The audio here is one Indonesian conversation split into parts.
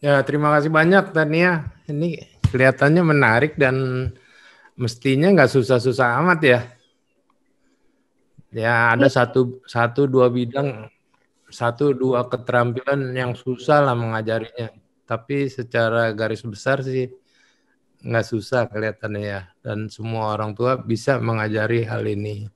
Ya, terima kasih banyak Tania. Ini kelihatannya menarik dan mestinya nggak susah-susah amat ya. Ya, ada satu dua bidang, satu dua keterampilan yang susah lah mengajarinya. Tapi secara garis besar sih nggak susah kelihatannya ya. Dan semua orang tua bisa mengajari hal ini.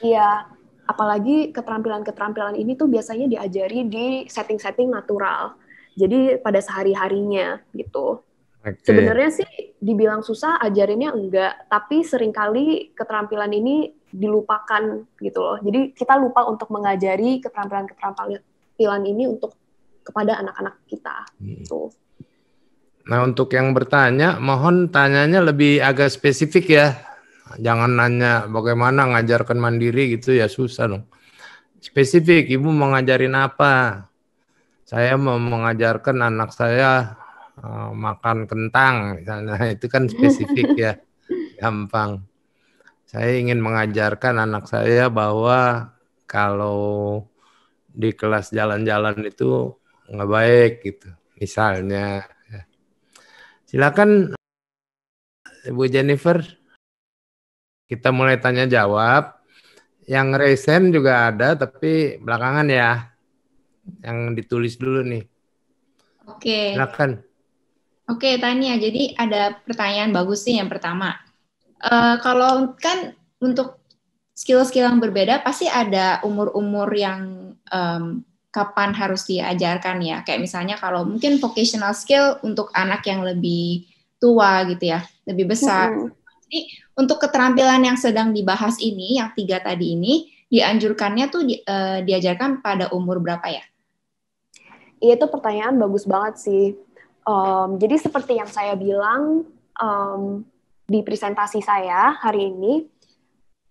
Iya, apalagi keterampilan-keterampilan ini tuh biasanya diajari di setting-setting natural. Jadi pada sehari-harinya gitu. Oke. Sebenarnya sih dibilang susah, ajarinnya enggak, tapi seringkali keterampilan ini dilupakan gitu loh. Jadi kita lupa untuk mengajari keterampilan ini untuk kepada anak-anak kita. Gitu. Nah, untuk yang bertanya, mohon tanyanya lebih agak spesifik ya. Jangan nanya bagaimana ngajarkan mandiri gitu ya, susah dong. Spesifik, ibu mau ngajarin apa? Saya mau mengajarkan anak saya makan kentang, misalnya. Itu kan spesifik ya, gampang. Saya ingin mengajarkan anak saya bahwa kalau di kelas jalan-jalan itu nggak baik gitu, misalnya. Silakan, Ibu Jennifer, kita mulai tanya jawab. Yang resen juga ada, tapi belakangan ya. Yang ditulis dulu nih. Oke. Silakan. Oke, Tania. Jadi ada pertanyaan bagus sih yang pertama. Kalau kan untuk skill-skill yang berbeda pasti ada umur-umur yang kapan harus diajarkan ya. Kayak misalnya kalau mungkin vocational skill untuk anak yang lebih tua gitu ya, lebih besar. Jadi untuk keterampilan yang sedang dibahas ini, yang 3 tadi ini, dianjurkannya tuh diajarkan pada umur berapa ya? Iya, itu pertanyaan bagus banget sih. Jadi seperti yang saya bilang di presentasi saya hari ini,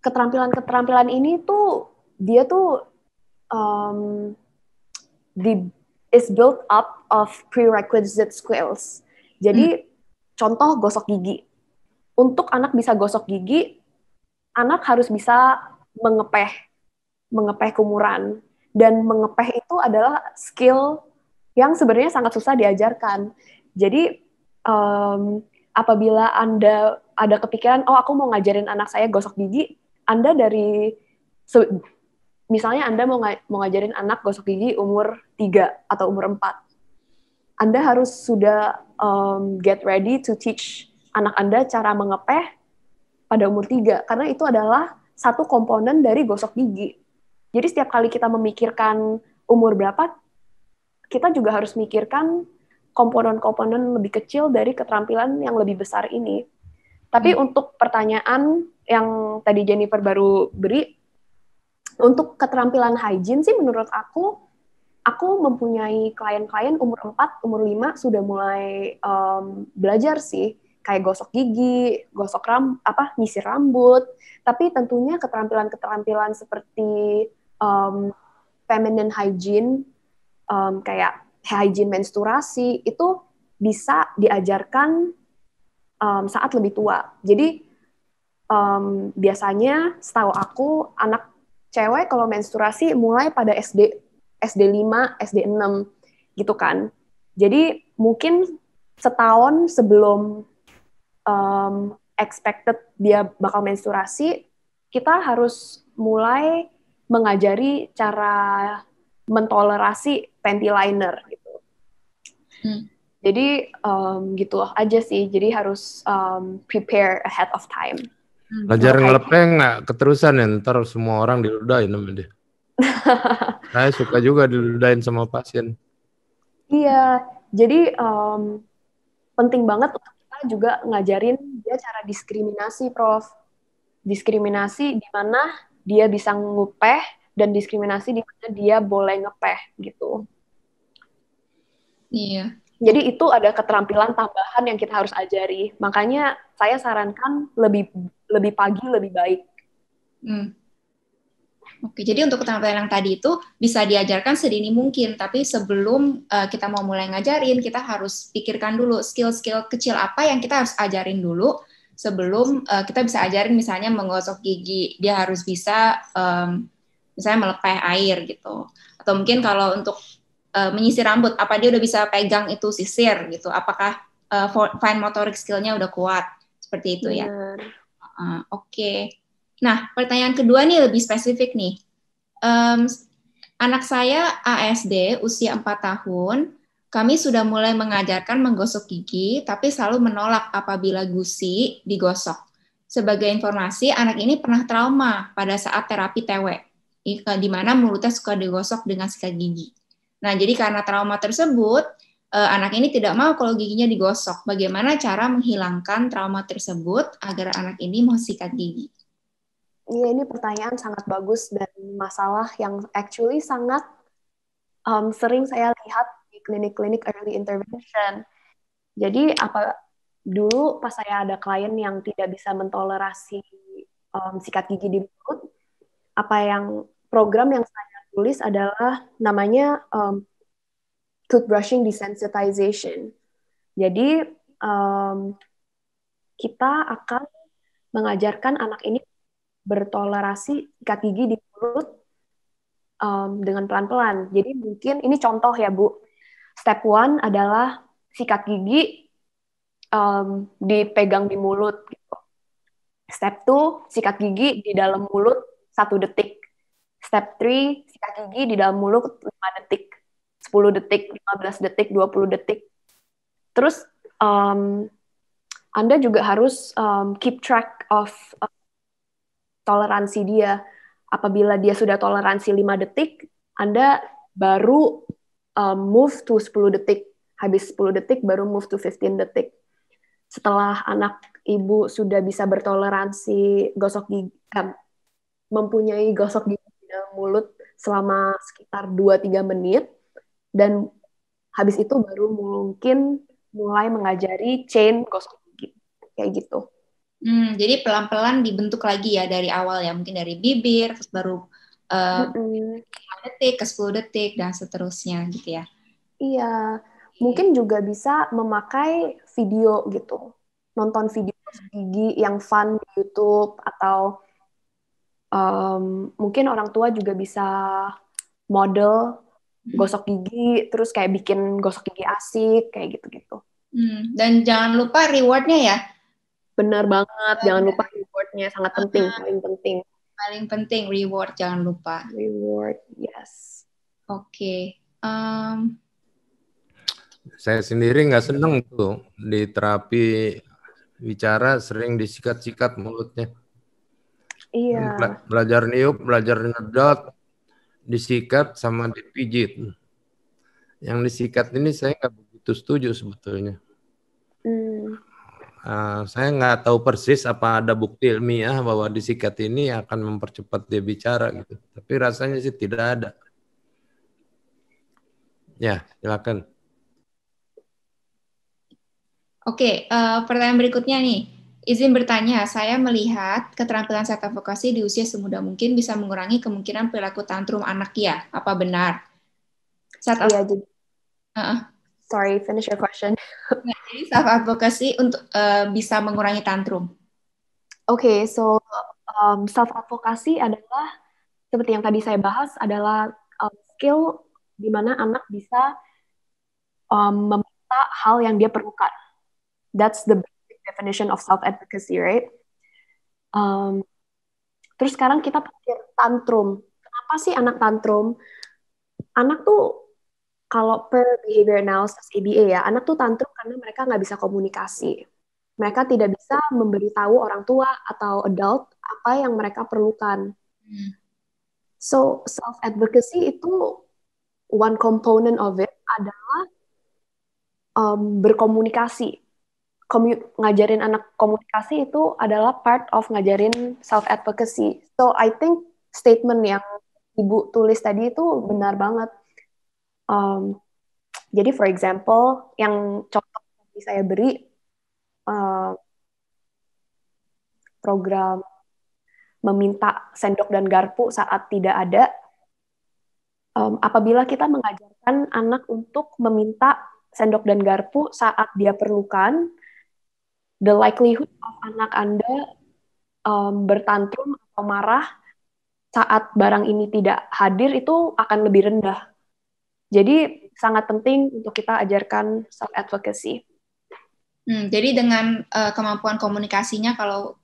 keterampilan-keterampilan ini tuh dia tuh is built up of prerequisite skills. Jadi contoh gosok gigi. Untuk anak bisa gosok gigi, anak harus bisa mengepeh kumur. Dan mengepeh itu adalah skill yang sebenarnya sangat susah diajarkan. Jadi apabila Anda ada kepikiran, oh aku mau ngajarin anak saya gosok gigi, Anda misalnya Anda mau ngajarin anak gosok gigi umur 3 atau umur 4. Anda harus sudah get ready to teach anak Anda cara mengepeh pada umur 3, karena itu adalah satu komponen dari gosok gigi. Jadi setiap kali kita memikirkan umur berapa, kita juga harus mikirkan komponen-komponen lebih kecil dari keterampilan yang lebih besar ini. Tapi untuk pertanyaan yang tadi Jennifer baru beri, untuk keterampilan hygiene sih menurut aku mempunyai klien-klien umur 4, umur 5 sudah mulai belajar sih, kayak gosok gigi, nyisir rambut. Tapi tentunya keterampilan-keterampilan seperti feminine hygiene, kayak hygiene menstruasi, itu bisa diajarkan saat lebih tua. Jadi biasanya setahu aku anak cewek kalau menstruasi mulai pada SD 5, SD 6 gitu kan. Jadi mungkin setahun sebelum expected dia bakal menstruasi, kita harus mulai mengajari cara mentolerasi panty liner gitu. Jadi gitu aja sih. Jadi harus prepare ahead of time. Belajar ngelepeh nggak keterusan ya, ntar semua orang diludahin sama dia. Saya suka juga diludahin sama pasien. Iya, jadi penting banget untuk kita juga ngajarin dia cara diskriminasi, Prof. Diskriminasi di mana dia bisa ngupeh dan diskriminasi di mana dia boleh ngepeh gitu. Iya. Jadi itu ada keterampilan tambahan yang kita harus ajari. Makanya saya sarankan lebih pagi lebih baik. Oke, jadi untuk keterampilan yang tadi itu bisa diajarkan sedini mungkin, tapi sebelum kita mau mulai ngajarin, kita harus pikirkan dulu skill-skill kecil apa yang kita harus ajarin dulu sebelum kita bisa ajarin misalnya menggosok gigi, dia harus bisa misalnya melepeh air gitu. Atau mungkin kalau untuk menyisir rambut, apa dia udah bisa pegang itu sisir gitu, apakah fine motoric skill-nya udah kuat, seperti itu ya. Oke. Nah, pertanyaan kedua nih lebih spesifik nih. Anak saya ASD usia 4 tahun, kami sudah mulai mengajarkan menggosok gigi, tapi selalu menolak apabila gusi digosok. Sebagai informasi, anak ini pernah trauma pada saat terapi TW, di mana mulutnya suka digosok dengan sikat gigi. Nah, jadi karena trauma tersebut, anak ini tidak mau kalau giginya digosok. Bagaimana cara menghilangkan trauma tersebut agar anak ini mau sikat gigi? Iya, ini pertanyaan sangat bagus dan masalah yang actually sangat sering saya lihat di klinik-klinik early intervention. Jadi dulu pas saya ada klien yang tidak bisa mentolerasi sikat gigi di mulut, program yang saya tulis adalah namanya toothbrushing desensitization. Jadi kita akan mengajarkan anak ini bertolerasi sikat gigi di mulut dengan pelan-pelan. Jadi mungkin ini contoh ya Bu. Step 1 adalah sikat gigi dipegang di mulut. Gitu. Step 2, sikat gigi di dalam mulut 1 detik. Step 3, sikat gigi di dalam mulut 5 detik, 10 detik, 15 detik, 20 detik. Terus Anda juga harus keep track of toleransi dia. Apabila dia sudah toleransi 5 detik, Anda baru move to 10 detik. Habis 10 detik baru move to 15 detik. Setelah anak ibu sudah bisa bertoleransi gosok gigi, mempunyai gosok gigi di dalam mulut selama sekitar 2-3 menit, dan habis itu baru mungkin mulai mengajari chain gosok gigi. Kayak gitu. Jadi pelan-pelan dibentuk lagi ya dari awal ya, mungkin dari bibir, terus baru 5 detik ke 10 detik, dan seterusnya gitu ya. Iya, mungkin juga bisa memakai video gitu. Nonton video gosok gigi yang fun di YouTube, atau mungkin orang tua juga bisa model gosok gigi, terus kayak bikin gosok gigi asik, kayak gitu-gitu. Dan jangan lupa reward-nya ya. Benar banget, jangan lupa reward-nya, sangat penting, paling penting. Paling penting reward, jangan lupa. Reward, yes. Oke. Saya sendiri nggak seneng tuh di terapi bicara sering disikat-sikat mulutnya. Iya. Belajar niup, belajar ngedot, disikat sama dipijit. Yang disikat ini saya nggak begitu setuju sebetulnya. Saya nggak tahu persis apa ada bukti ilmiah bahwa disikat ini akan mempercepat dia bicara gitu. Tapi rasanya sih tidak ada. Ya, silakan. Oke, pertanyaan berikutnya nih. Izin bertanya, saya melihat keterampilan self advocacy di usia semuda mungkin bisa mengurangi kemungkinan perilaku tantrum anak ya. Apa benar? Iya, jadi sorry, finish your question. Jadi self advocacy untuk bisa mengurangi tantrum. Oke, so self advocacy adalah seperti yang tadi saya bahas, adalah skill di mana anak bisa meminta hal yang dia perlukan. That's the basic definition of self advocacy, right? Terus sekarang kita pikir tantrum. Kenapa sih anak tantrum? Anak tuh kalau per behavior analysis ABA ya, anak tuh tantrum karena mereka nggak bisa komunikasi. Mereka tidak bisa memberitahu orang tua atau adult apa yang mereka perlukan. So, self-advocacy itu one component of it adalah berkomunikasi. Ngajarin anak komunikasi itu adalah part of ngajarin self-advocacy. So, I think statement yang Ibu tulis tadi itu benar banget. Jadi, for example, yang contoh yang saya beri, program meminta sendok dan garpu saat tidak ada. Apabila kita mengajarkan anak untuk meminta sendok dan garpu saat dia perlukan, the likelihood of anak Anda bertantrum atau marah saat barang ini tidak hadir itu akan lebih rendah. Jadi sangat penting untuk kita ajarkan self-advocacy. Jadi dengan kemampuan komunikasinya kalau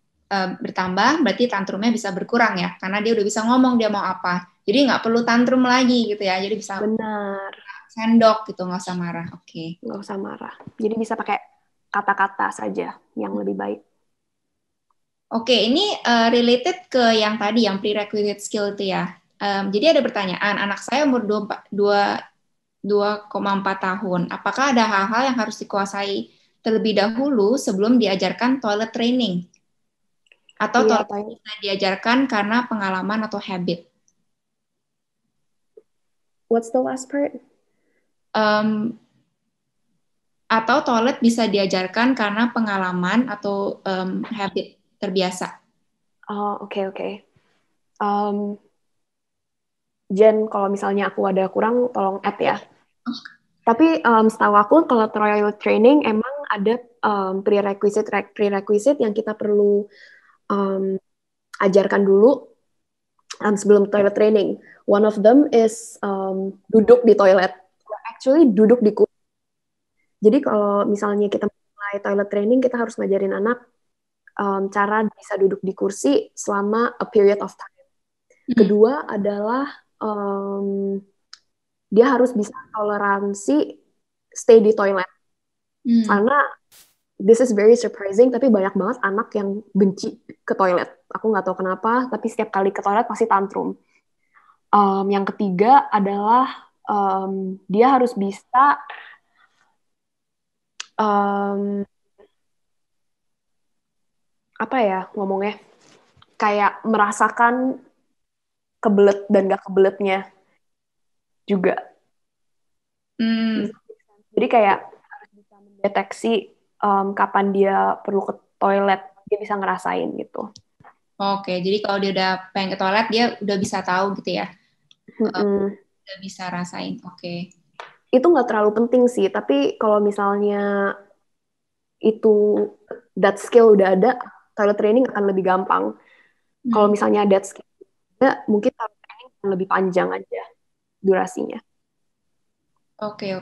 bertambah, berarti tantrumnya bisa berkurang ya, karena dia udah bisa ngomong dia mau apa. Jadi nggak perlu tantrum lagi gitu ya, jadi bisa Benar. sendok gitu, nggak usah marah. Oke. Nggak usah marah. Jadi bisa pakai kata-kata saja yang lebih baik. Oke, ini related ke yang tadi, yang prerequisite skill itu ya. Jadi ada pertanyaan, anak saya umur 2,4 tahun, apakah ada hal-hal yang harus dikuasai terlebih dahulu sebelum diajarkan toilet training? Atau toilet bisa diajarkan karena pengalaman atau habit? What's the last part? Atau toilet bisa diajarkan karena pengalaman atau habit terbiasa. Oh, oke. Jen, kalau misalnya aku ada kurang, tolong add ya. Tapi setahu aku kalau toilet training emang ada prerequisite yang kita perlu ajarkan dulu sebelum toilet training. One of them is duduk di toilet. Actually duduk di kursi. Jadi kalau misalnya kita mulai toilet training, kita harus ngajarin anak cara bisa duduk di kursi selama a period of time. Kedua adalah dia harus bisa toleransi stay di toilet. Karena this is very surprising, tapi banyak banget anak yang benci ke toilet. Aku nggak tahu kenapa, tapi setiap kali ke toilet pasti tantrum. Yang ketiga adalah dia harus bisa apa ya ngomongnya, kayak merasakan kebelet dan gak kebeletnya juga. Jadi kayak harus bisa mendeteksi kapan dia perlu ke toilet, dia bisa ngerasain gitu. Oke, jadi kalau dia udah pengen ke toilet, dia udah bisa tahu gitu ya? Udah bisa rasain, oke. Itu nggak terlalu penting sih, tapi kalau misalnya itu that skill udah ada, toilet training akan lebih gampang. Kalau misalnya that skill ada, mungkin toilet training akan lebih panjang aja durasinya. Oke.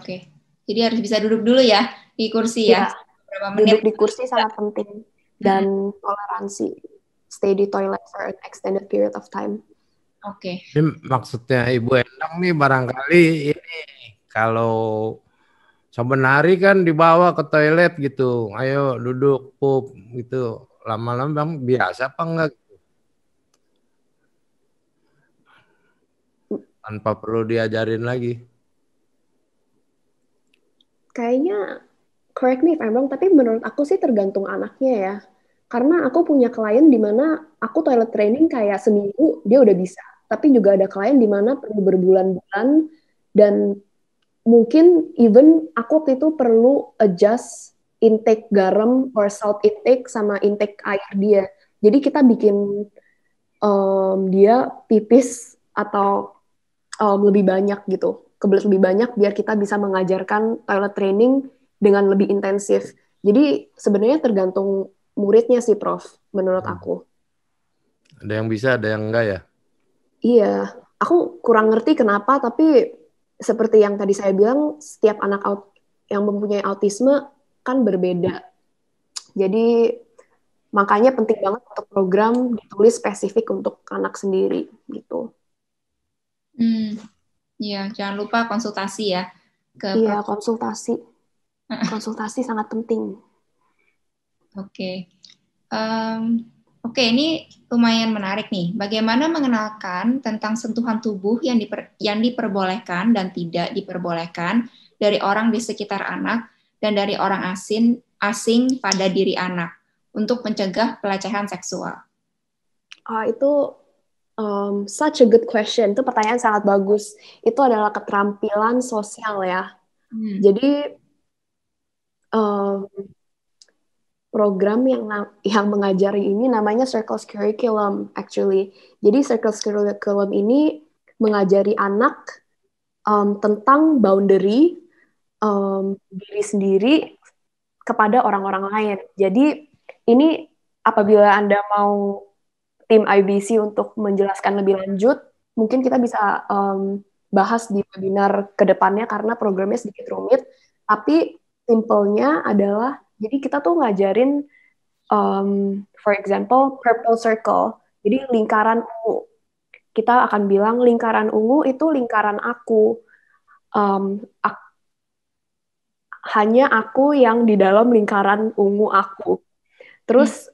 Jadi harus bisa duduk dulu ya di kursi ya. Berapa menit? Duduk di kursi sangat penting. Dan toleransi. Stay di toilet for an extended period of time. Oke. Ini maksudnya Ibu Endang nih barangkali ini kalau sebenarnya kan dibawa ke toilet gitu, ayo duduk pup gitu, lama-lama bang biasa apa enggak? Tanpa perlu diajarin lagi. Kayaknya, correct me if I'm wrong, tapi menurut aku sih tergantung anaknya ya. Karena aku punya klien di mana aku toilet training kayak seminggu dia udah bisa. Tapi juga ada klien di mana perlu berbulan-bulan dan mungkin even aku waktu itu perlu adjust intake garam or salt intake sama intake air dia. Jadi kita bikin dia pipis atau lebih banyak gitu, kebelet lebih banyak biar kita bisa mengajarkan toilet training dengan lebih intensif. Jadi sebenarnya tergantung muridnya sih, Prof, menurut aku. Ada yang bisa, ada yang enggak ya? Iya, aku kurang ngerti kenapa, tapi seperti yang tadi saya bilang, setiap anak yang mempunyai autisme kan berbeda. Jadi makanya penting banget untuk program ditulis spesifik untuk anak sendiri gitu. Iya, jangan lupa konsultasi ya. Iya, konsultasi. Konsultasi sangat penting. Oke. Oke, ini lumayan menarik nih. Bagaimana mengenalkan tentang sentuhan tubuh yang diperbolehkan dan tidak diperbolehkan dari orang di sekitar anak dan dari orang asing pada diri anak untuk mencegah pelecehan seksual? Itu such a good question. Itu pertanyaan sangat bagus. Itu adalah keterampilan sosial ya. Jadi program yang mengajari ini namanya Circles Curriculum actually. Jadi Circles Curriculum ini mengajari anak tentang boundary diri sendiri kepada orang-orang lain. Jadi ini apabila Anda mau tim IBC untuk menjelaskan lebih lanjut, mungkin kita bisa bahas di webinar ke depannya karena programnya sedikit rumit. Tapi simpelnya adalah, jadi kita tuh ngajarin, for example, purple circle. Jadi lingkaran ungu. Kita akan bilang lingkaran ungu itu lingkaran aku. Hanya aku yang di dalam lingkaran ungu aku. Terus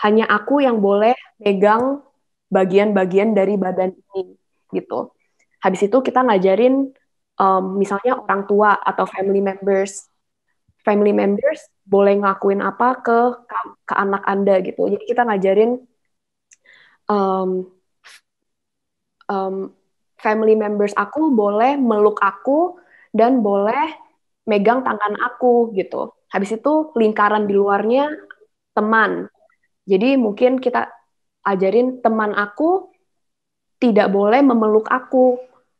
hanya aku yang boleh megang bagian-bagian dari badan ini, gitu. Habis itu kita ngajarin misalnya orang tua atau family members boleh ngakuin apa ke anak Anda gitu. Jadi kita ngajarin family members aku boleh meluk aku dan boleh megang tangan aku gitu. Habis itu lingkaran di luarnya teman. Jadi mungkin kita ajarin teman aku tidak boleh memeluk aku.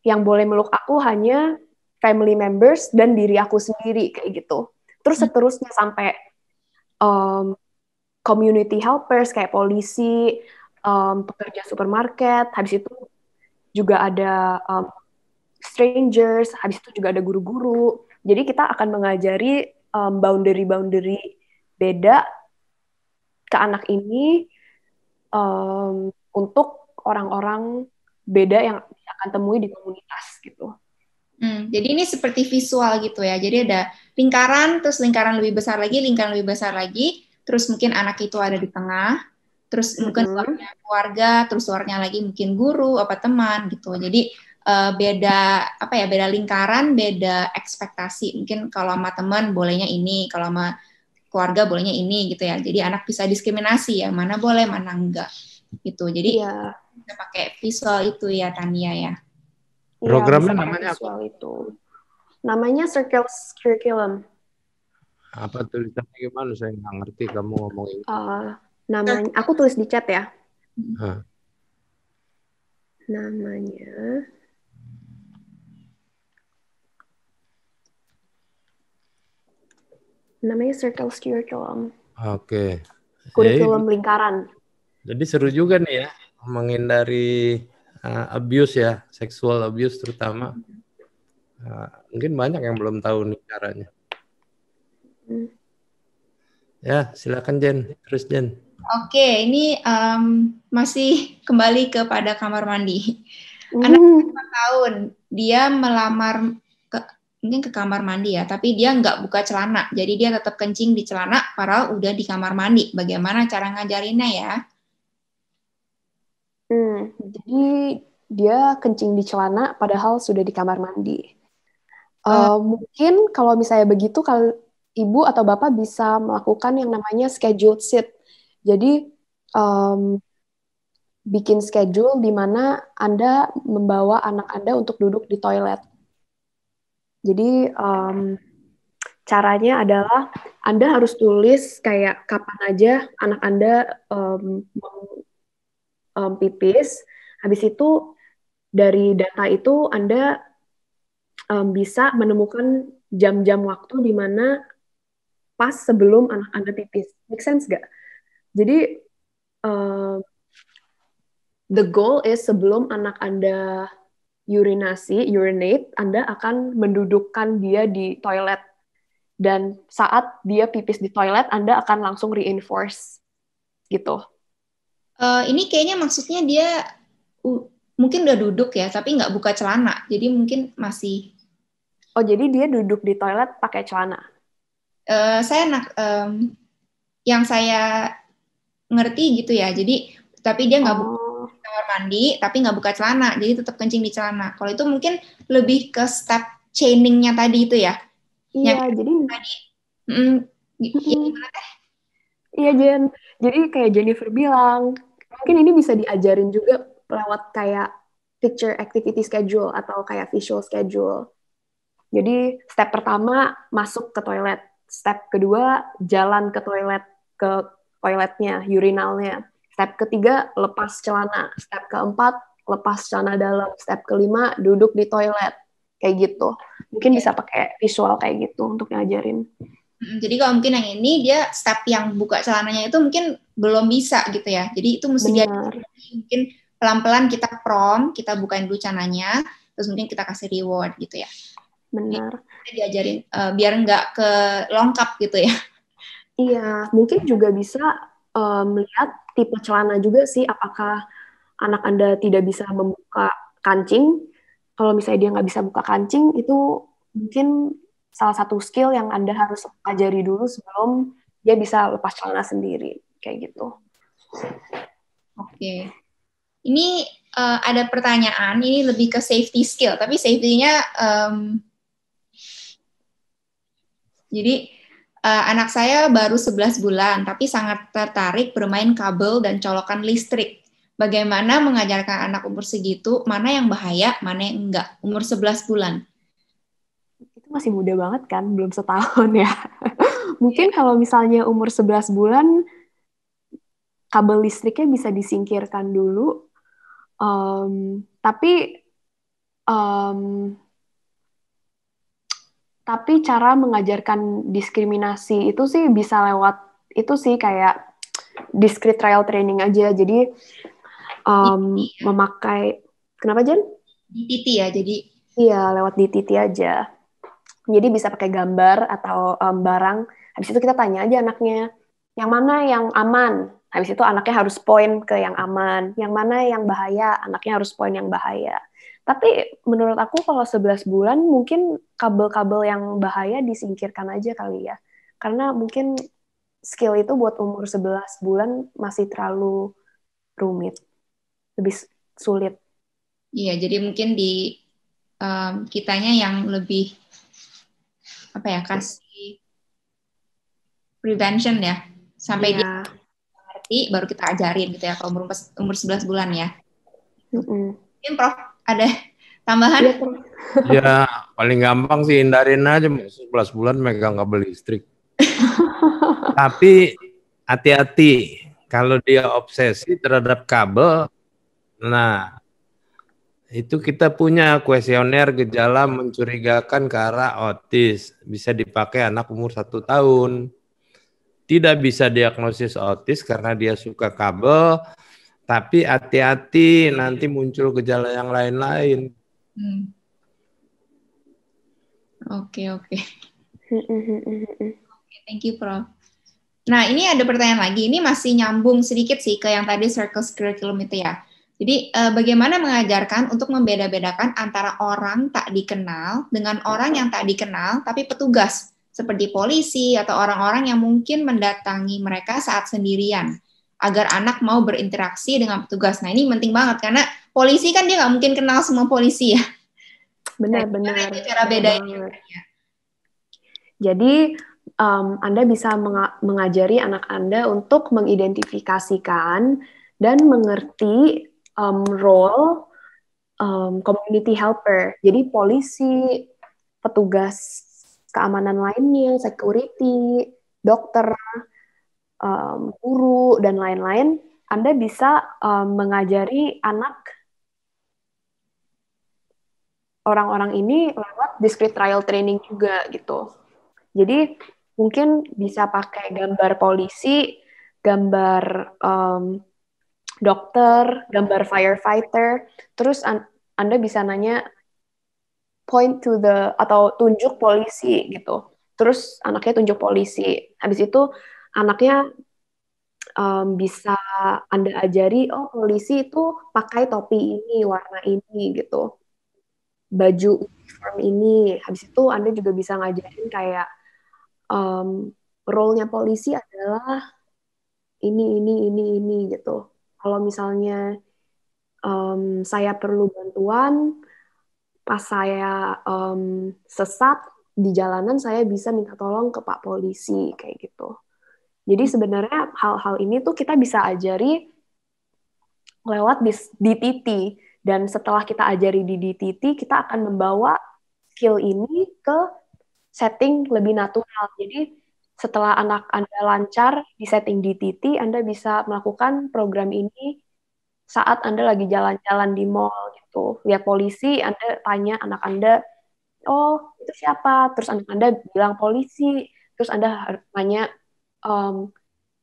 Yang boleh meluk aku hanya family members dan diri aku sendiri kayak gitu. Terus seterusnya sampai community helpers kayak polisi, pekerja supermarket, habis itu juga ada strangers, habis itu juga ada guru-guru. Jadi kita akan mengajari boundary-boundary beda ke anak ini untuk orang-orang beda yang akan temui di komunitas gitu. Jadi ini seperti visual gitu ya. Jadi ada lingkaran, terus lingkaran lebih besar lagi, lingkaran lebih besar lagi, terus mungkin anak itu ada di tengah, terus mungkin luarnya keluarga, terus luarnya lagi mungkin guru apa teman gitu. Jadi beda lingkaran, beda ekspektasi. Mungkin kalau sama teman bolehnya ini, kalau sama keluarga bolehnya ini gitu ya. Jadi anak bisa diskriminasi ya, mana boleh, mana enggak gitu. Jadi kita pakai visual itu ya Tania ya. Programnya namanya apa? Itu. Namanya Circles Curriculum. Apa tulisannya gimana? Saya nggak ngerti kamu ngomongin. Namanya, aku tulis di chat ya. Namanya Circles Curriculum. Oke. Kurikulum lingkaran. Jadi seru juga nih ya, menghindari abuse ya, sexual abuse terutama. Mungkin banyak yang belum tahu nih caranya. Ya, silakan Jen. Terus Jen. Oke, ini masih kembali kepada kamar mandi. Anak 5 tahun, dia melamar mungkin ke kamar mandi ya, tapi dia nggak buka celana. Jadi dia tetap kencing di celana, padahal udah di kamar mandi. Bagaimana cara ngajarinnya ya? Jadi dia kencing di celana, padahal sudah di kamar mandi. Mungkin kalau misalnya begitu, kalau ibu atau bapak bisa melakukan yang namanya scheduled sit. Jadi bikin schedule di mana Anda membawa anak Anda untuk duduk di toilet. Jadi caranya adalah Anda harus tulis kayak kapan aja anak Anda pipis. Habis itu dari data itu Anda bisa menemukan jam-jam waktu di mana pas sebelum anak Anda pipis. Make sense gak? Jadi the goal is sebelum anak Anda urinate, Anda akan mendudukkan dia di toilet. Dan saat dia pipis di toilet, Anda akan langsung reinforce gitu. Ini kayaknya maksudnya dia mungkin udah duduk ya, tapi nggak buka celana. Jadi mungkin masih... Oh, jadi dia duduk di toilet pakai celana? Yang saya ngerti gitu ya. Jadi, tapi dia nggak buka kamar mandi, tapi nggak buka celana. Jadi tetap kencing di celana. Kalau itu mungkin lebih ke step chaining-nya tadi itu ya. Iya, jadi... Tadi, gimana teh? Iya, Jen. Jadi kayak Jennifer bilang, mungkin ini bisa diajarin juga lewat kayak picture activity schedule atau kayak visual schedule. Jadi step pertama masuk ke toilet. Step kedua, jalan ke toiletnya, urinalnya. Step ketiga, lepas celana. Step keempat, lepas celana dalam. Step kelima, duduk di toilet. Kayak gitu. Mungkin bisa pakai visual kayak gitu untuk ngajarin. Jadi kalau mungkin yang ini dia step yang buka celananya itu mungkin belum bisa gitu ya. Jadi itu mesti dia mungkin pelan-pelan kita prompt, kita bukain dulu celananya, terus mungkin kita kasih reward gitu ya. Benar. Kita diajarin biar nggak ke lengkap gitu ya. Iya, mungkin juga bisa melihat tipe celana juga sih, apakah anak Anda tidak bisa membuka kancing. Kalau misalnya dia nggak bisa buka kancing, itu mungkin salah satu skill yang Anda harus pelajari dulu sebelum dia bisa lepas celana sendiri. Kayak gitu. Oke. Ini ada pertanyaan, ini lebih ke safety skill, tapi safety-nya jadi anak saya baru 11 bulan, tapi sangat tertarik bermain kabel dan colokan listrik. Bagaimana mengajarkan anak umur segitu, mana yang bahaya, mana yang enggak, umur 11 bulan? Itu masih muda banget kan, belum setahun ya. Mungkin kalau misalnya umur 11 bulan, kabel listriknya bisa disingkirkan dulu. Tapi cara mengajarkan diskriminasi itu sih bisa lewat itu sih kayak discrete trial training aja. Jadi memakai, kenapa Jen? DTT ya, jadi iya lewat DTT aja. Jadi bisa pakai gambar atau barang. Habis itu kita tanya aja anaknya, yang mana yang aman? Habis itu anaknya harus poin ke yang aman. Yang mana yang bahaya? Anaknya harus poin yang bahaya. Tapi menurut aku kalau 11 bulan mungkin kabel-kabel yang bahaya disingkirkan aja kali ya. Karena mungkin skill itu buat umur 11 bulan masih terlalu rumit. Lebih sulit. Iya, jadi mungkin di kitanya yang lebih kasih prevention ya. Sampai dia ngerti baru kita ajarin gitu ya kalau umur 11 bulan ya. Mungkin Prof ada tambahan? Ya, paling gampang sih hindarin aja 11 bulan megang kabel listrik. Tapi hati-hati kalau dia obsesi terhadap kabel. Nah, itu kita punya kuesioner gejala mencurigakan ke arah autis. Bisa dipakai anak umur 1 tahun. Tidak bisa diagnosis autis karena dia suka kabel. Tapi hati-hati nanti muncul gejala yang lain-lain. Oke. Thank you, Prof. Nah, ini ada pertanyaan lagi. Ini masih nyambung sedikit sih ke yang tadi circles curriculum itu ya. Jadi, bagaimana mengajarkan untuk membeda-bedakan antara orang tak dikenal dengan orang yang tak dikenal tapi petugas, seperti polisi atau orang-orang yang mungkin mendatangi mereka saat sendirian, agar anak mau berinteraksi dengan petugas. Nah, ini penting banget, karena polisi kan dia nggak mungkin kenal semua polisi ya. Benar-benar. Cara bedanya. Jadi, Anda bisa mengajari anak Anda untuk mengidentifikasikan dan mengerti role community helper. Jadi polisi, petugas keamanan lainnya, security, dokter, guru, dan lain-lain. Anda bisa mengajari anak orang-orang ini lewat discrete trial training juga gitu. Jadi mungkin bisa pakai gambar polisi, gambar dokter, gambar firefighter, terus Anda bisa nanya point to the atau tunjuk polisi gitu. Terus anaknya tunjuk polisi. Habis itu anaknya bisa Anda ajari, oh polisi itu pakai topi ini, warna ini gitu. Baju uniform ini. Habis itu Anda juga bisa ngajarin kayak role-nya polisi adalah ini gitu. Kalau misalnya saya perlu bantuan, pas saya sesat di jalanan, saya bisa minta tolong ke Pak Polisi, kayak gitu. Jadi sebenarnya hal-hal ini tuh kita bisa ajari lewat DTT. Dan setelah kita ajari di DTT, kita akan membawa skill ini ke setting lebih natural. Jadi setelah anak Anda lancar di setting DTT, Anda bisa melakukan program ini saat Anda lagi jalan-jalan di mall gitu. Lihat polisi, Anda tanya anak Anda, oh itu siapa? Terus anak Anda bilang polisi. Terus Anda tanya,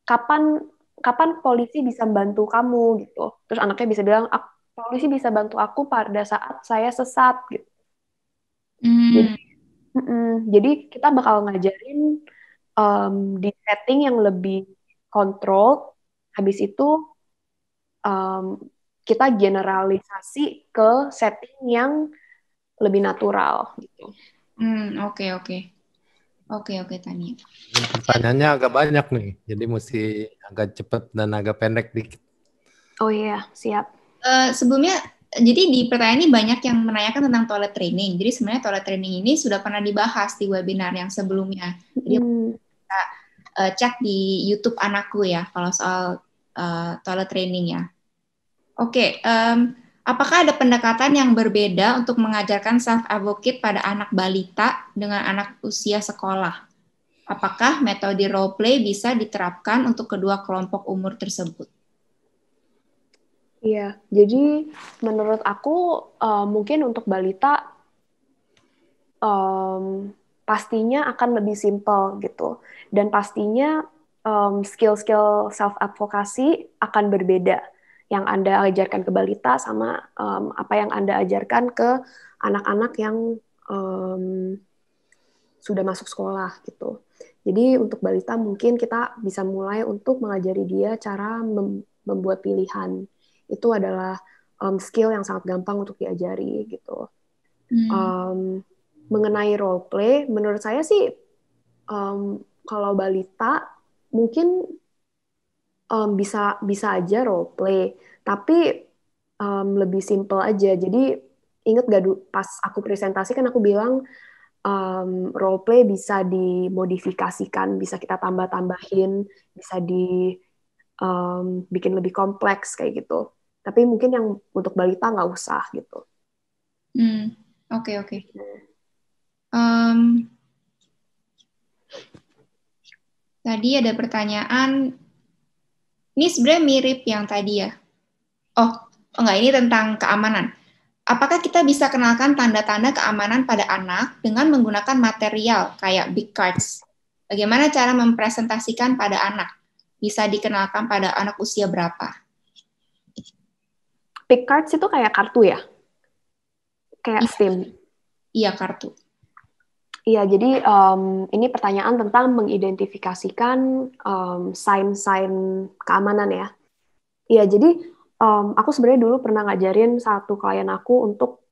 kapan polisi bisa bantu kamu gitu. Terus anaknya bisa bilang, polisi bisa bantu aku pada saat saya sesat gitu. Jadi kita bakal ngajarin di setting yang lebih controlled. Habis itu kita generalisasi ke setting yang lebih natural gitu. Oke, Tania. Pertanyaannya agak banyak nih, jadi mesti agak cepat dan agak pendek dikit. Oh iya, siap. Sebelumnya, jadi di pertanyaan ini banyak yang menanyakan tentang toilet training. Jadi sebenarnya toilet training ini sudah pernah dibahas di webinar yang sebelumnya. Jadi kita cek di YouTube anakku ya, kalau soal toilet training ya. Oke, apakah ada pendekatan yang berbeda untuk mengajarkan self-advocate pada anak balita dengan anak usia sekolah? Apakah metode role play bisa diterapkan untuk kedua kelompok umur tersebut? Iya, jadi menurut aku mungkin untuk balita pastinya akan lebih simple gitu. Dan pastinya skill-skill self-advocacy akan berbeda. Yang Anda ajarkan ke balita sama apa yang Anda ajarkan ke anak-anak yang sudah masuk sekolah gitu. Jadi untuk balita mungkin kita bisa mulai untuk mengajari dia cara membuat pilihan. Itu adalah skill yang sangat gampang untuk diajari gitu. Mengenai role play, menurut saya sih kalau balita mungkin bisa aja role play, tapi lebih simple aja. Jadi inget gak pas aku presentasi kan aku bilang role play bisa dimodifikasikan, bisa kita tambah-tambahin, bisa bikin lebih kompleks kayak gitu. Tapi mungkin yang untuk balita nggak usah gitu. Oke. Tadi ada pertanyaan, ini sebenarnya mirip yang tadi ya. Oh enggak, ini tentang keamanan. Apakah kita bisa kenalkan tanda-tanda keamanan pada anak dengan menggunakan material kayak big cards? Bagaimana cara mempresentasikan pada anak? Bisa dikenalkan pada anak usia berapa? Big cards itu kayak kartu ya? Kayak Steam? Iya, kartu. Iya, jadi ini pertanyaan tentang mengidentifikasikan sign-sign keamanan ya. Iya, jadi aku sebenarnya dulu pernah ngajarin satu klien aku untuk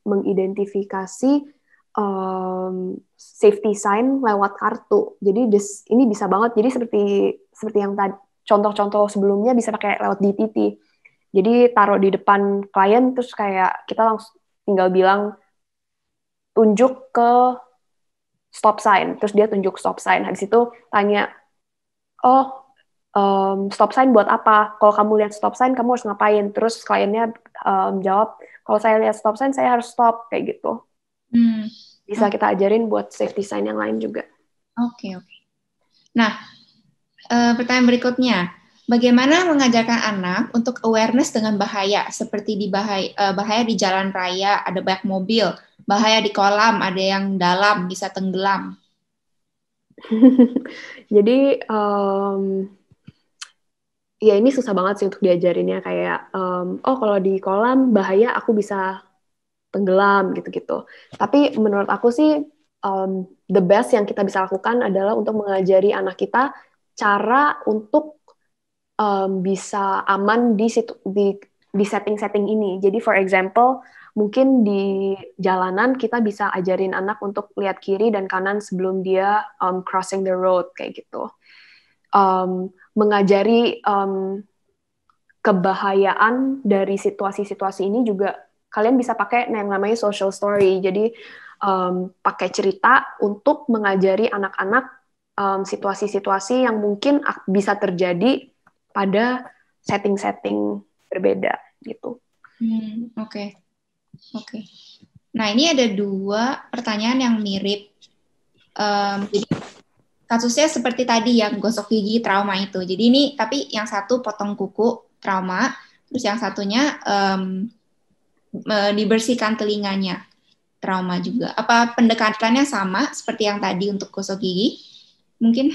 mengidentifikasi safety sign lewat kartu. Jadi ini bisa banget. Jadi seperti yang tadi contoh-contoh sebelumnya bisa pakai lewat DTT. Jadi taruh di depan klien terus kayak kita langsung tinggal bilang tunjuk ke stop sign, terus dia tunjuk stop sign. Habis itu tanya, stop sign buat apa? Kalau kamu lihat stop sign, kamu harus ngapain? Terus kliennya jawab, kalau saya lihat stop sign, saya harus stop, kayak gitu. Bisa kita ajarin buat safety sign yang lain juga. Oke. Nah, pertanyaan berikutnya, bagaimana mengajarkan anak untuk awareness dengan bahaya, seperti bahaya di jalan raya, ada banyak mobil, bahaya di kolam, ada yang dalam, bisa tenggelam. Jadi, ya ini susah banget sih untuk diajarinnya. Kayak, kalau di kolam bahaya aku bisa tenggelam, gitu-gitu. Tapi menurut aku sih, the best yang kita bisa lakukan adalah untuk mengajari anak kita cara untuk bisa aman di setting-setting ini. Jadi, for example, mungkin di jalanan kita bisa ajarin anak untuk lihat kiri dan kanan sebelum dia crossing the road, kayak gitu. Mengajari kebahayaan dari situasi-situasi ini juga kalian bisa pakai yang namanya social story. Jadi pakai cerita untuk mengajari anak-anak situasi-situasi yang mungkin bisa terjadi pada setting-setting berbeda gitu. Oke. Nah, ini ada 2 pertanyaan yang mirip. Jadi kasusnya seperti tadi yang gosok gigi trauma itu. Jadi ini tapi yang satu potong kuku trauma, terus yang satunya dibersihkan telinganya trauma juga. Apa pendekatannya sama seperti yang tadi untuk gosok gigi? Mungkin?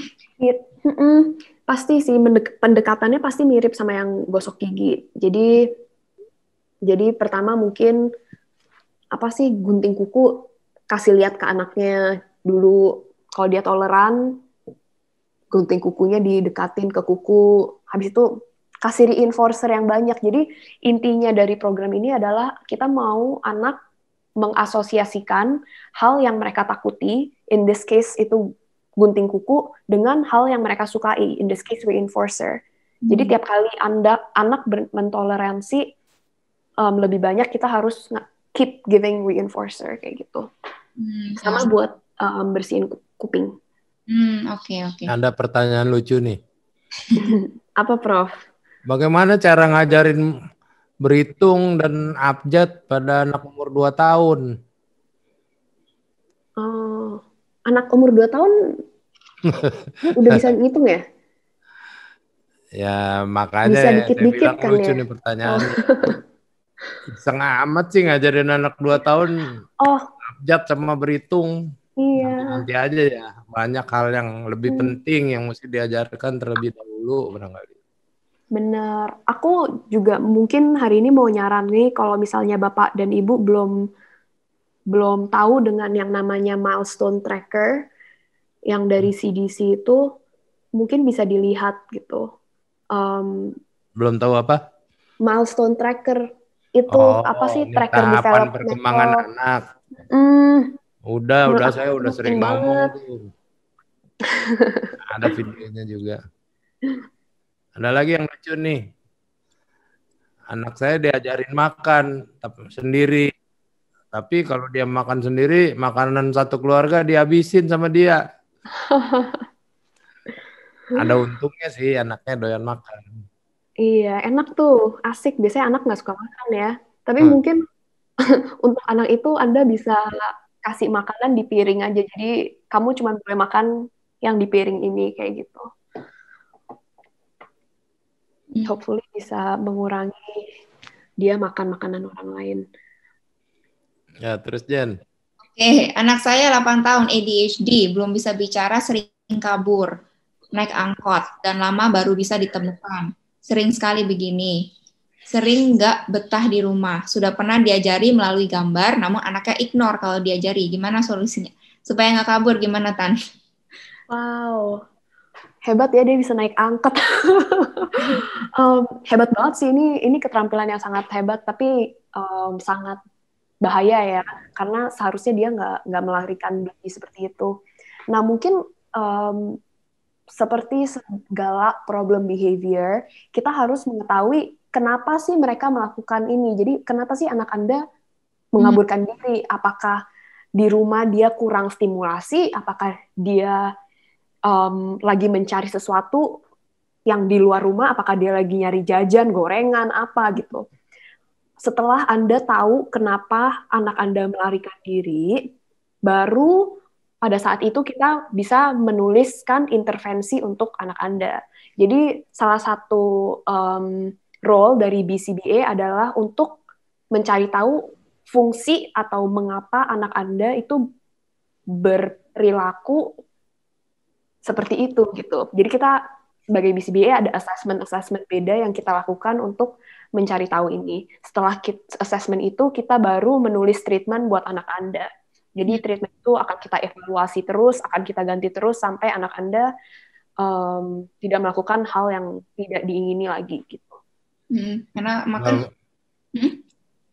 Pasti sih pendekatannya pasti mirip sama yang gosok gigi. Jadi pertama mungkin apa sih gunting kuku, kasih lihat ke anaknya dulu kalau dia toleran, gunting kukunya didekatin ke kuku, habis itu kasih reinforcer yang banyak. Jadi intinya dari program ini adalah kita mau anak mengasosiasikan hal yang mereka takuti, in this case itu gunting kuku, dengan hal yang mereka sukai, in this case reinforcer. Jadi tiap kali anak mentoleransi lebih banyak, kita harus keep giving reinforcer kayak gitu. Sama buat bersihin kuping. Oke. Ada pertanyaan lucu nih. Apa, Prof? Bagaimana cara ngajarin berhitung dan abjad pada anak umur 2 tahun? Anak umur 2 tahun udah bisa ngitung ya? Ya makanya bisa saya dikit-dikit bilang kan lucu ya? nih pertanyaannya. Iseng amat sih ngajarin anak 2 tahun abjad sama berhitung. Iya. Nanti aja ya. Banyak hal yang lebih penting yang mesti diajarkan terlebih dahulu barangkali. Benar. Aku juga mungkin hari ini mau nyaran nih kalau misalnya Bapak dan Ibu belum tahu dengan yang namanya milestone tracker yang dari CDC itu, mungkin bisa dilihat gitu. Belum tahu apa? Milestone tracker itu apa sih, tracker tahapan development perkembangan anak. Menurut Saya udah sering penting ngomong banget. tuh. Ada videonya juga. Ada lagi yang lucu nih. Anak saya diajarin makan sendiri. Tapi kalau dia makan sendiri, makanan satu keluarga dihabisin sama dia. Ada untungnya sih anaknya doyan makan. Iya, enak tuh, asik. Biasanya anak nggak suka makan ya. Tapi mungkin untuk anak itu Anda bisa kasih makanan di piring aja. Jadi kamu cuma boleh makan yang di piring ini kayak gitu. Hopefully bisa mengurangi dia makan makanan orang lain. Ya, terus Jen. Oke, anak saya 8 tahun ADHD, belum bisa bicara, sering kabur, naik angkot, dan lama baru bisa ditemukan. Sering sekali begini. Sering nggak betah di rumah. Sudah pernah diajari melalui gambar, namun anaknya ignore kalau diajari. Gimana solusinya? Supaya nggak kabur, gimana, Tan? Wow, hebat ya dia bisa naik angkot. Hebat banget sih, ini keterampilan yang sangat hebat, tapi sangat bahaya ya, karena seharusnya dia nggak melarikan diri seperti itu. Nah mungkin seperti segala problem behavior, kita harus mengetahui kenapa sih mereka melakukan ini. Jadi kenapa sih anak Anda mengaburkan diri? Apakah di rumah dia kurang stimulasi? Apakah dia lagi mencari sesuatu yang di luar rumah? Apakah dia lagi nyari jajan, gorengan, apa gitu? Setelah Anda tahu kenapa anak Anda melarikan diri, baru pada saat itu kita bisa menuliskan intervensi untuk anak Anda. Jadi salah satu role dari BCBA adalah untuk mencari tahu fungsi atau mengapa anak Anda itu berperilaku seperti itu gitu. Jadi kita sebagai BCBA ada assessment beda yang kita lakukan untuk mencari tahu ini. Setelah assessment itu, kita baru menulis treatment buat anak Anda. Jadi treatment itu akan kita evaluasi terus, akan kita ganti terus sampai anak Anda tidak melakukan hal yang tidak diingini lagi gitu. Karena makan.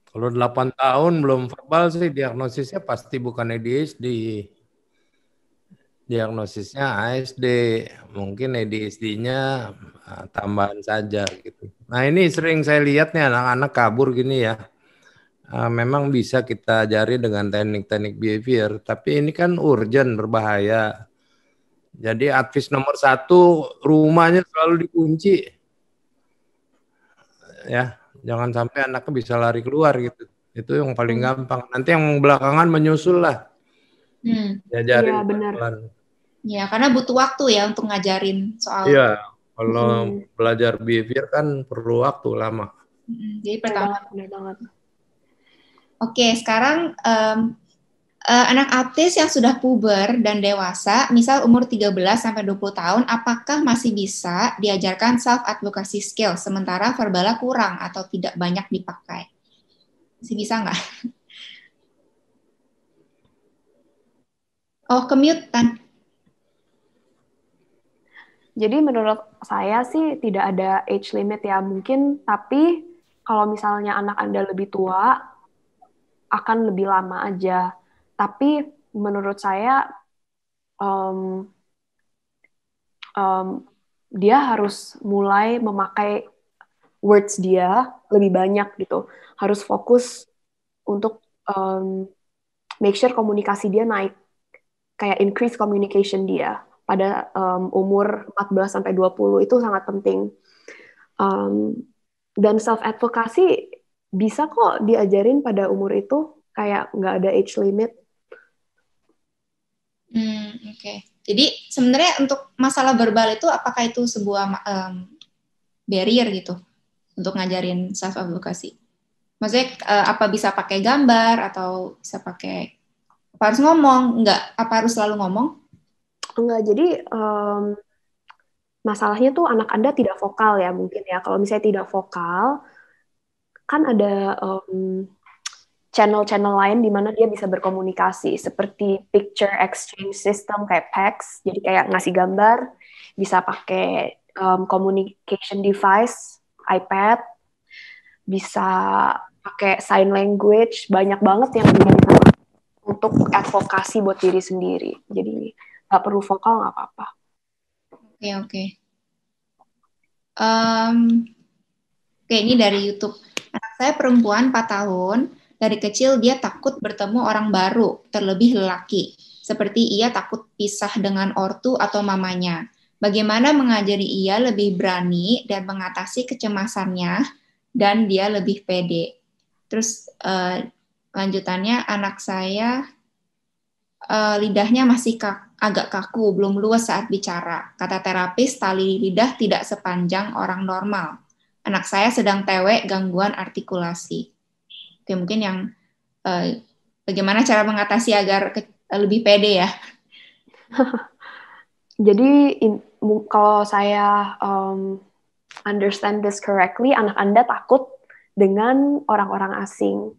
Kalau 8 tahun belum verbal sih diagnosisnya pasti bukan ADHD. Diagnosisnya ASD, mungkin ADHD-nya tambahan saja gitu. Nah ini sering saya lihat nih anak-anak kabur gini ya. Memang bisa kita ajari dengan teknik-teknik behavior, tapi ini kan urgent, berbahaya. Jadi advice nomor 1, rumahnya selalu dikunci. Ya, jangan sampai anaknya bisa lari keluar gitu. Itu yang paling gampang. Nanti yang belakangan menyusul lah. Diajarin Iya, benar. pelan-pelan. Ya, karena butuh waktu ya untuk ngajarin soal. Iya, kalau belajar behavior kan perlu waktu lama. Jadi Benar pertama. banget, benar banget. Oke, sekarang anak autis yang sudah puber dan dewasa, misal umur 13 sampai 20 tahun, apakah masih bisa diajarkan self advocacy skill sementara verbalnya kurang atau tidak banyak dipakai? Masih bisa nggak? Oh, ke-mute, Tan. Jadi menurut saya sih tidak ada age limit ya mungkin, tapi kalau misalnya anak Anda lebih tua, akan lebih lama aja. Tapi menurut saya um, dia harus mulai memakai words dia lebih banyak gitu. Harus fokus untuk make sure komunikasi dia naik. Kayak increase communication dia pada umur 14 sampai 20 itu sangat penting. Dan self advocacy bisa kok diajarin pada umur itu, kayak nggak ada age limit. Oke. Jadi sebenarnya untuk masalah verbal itu apakah itu sebuah barrier gitu untuk ngajarin self advocacy? Maksudnya apa bisa pakai gambar atau bisa pakai apa harus ngomong? Enggak, apa harus selalu ngomong? Enggak, jadi masalahnya tuh anak Anda tidak vokal ya mungkin ya. Kalau misalnya tidak vokal, kan ada channel-channel lain di mana dia bisa berkomunikasi, seperti picture exchange system kayak PEX, jadi kayak ngasih gambar, bisa pakai communication device, iPad, bisa pakai sign language, banyak banget yang bisa untuk advokasi buat diri sendiri. Jadi nggak perlu vokal, nggak apa-apa. Oke. Oke, ini dari YouTube. Anak saya perempuan 4 tahun. Dari kecil dia takut bertemu orang baru, terlebih lelaki. Seperti ia takut pisah dengan ortu atau mamanya. Bagaimana mengajari ia lebih berani dan mengatasi kecemasannya dan dia lebih pede. Terus lanjutannya, anak saya lidahnya masih agak kaku, belum luas saat bicara. Kata terapis, tali lidah tidak sepanjang orang normal. Anak saya sedang TW, gangguan artikulasi. Oke, mungkin yang bagaimana cara mengatasi agar lebih pede ya? Jadi kalau saya understand this correctly, anak Anda takut dengan orang-orang asing.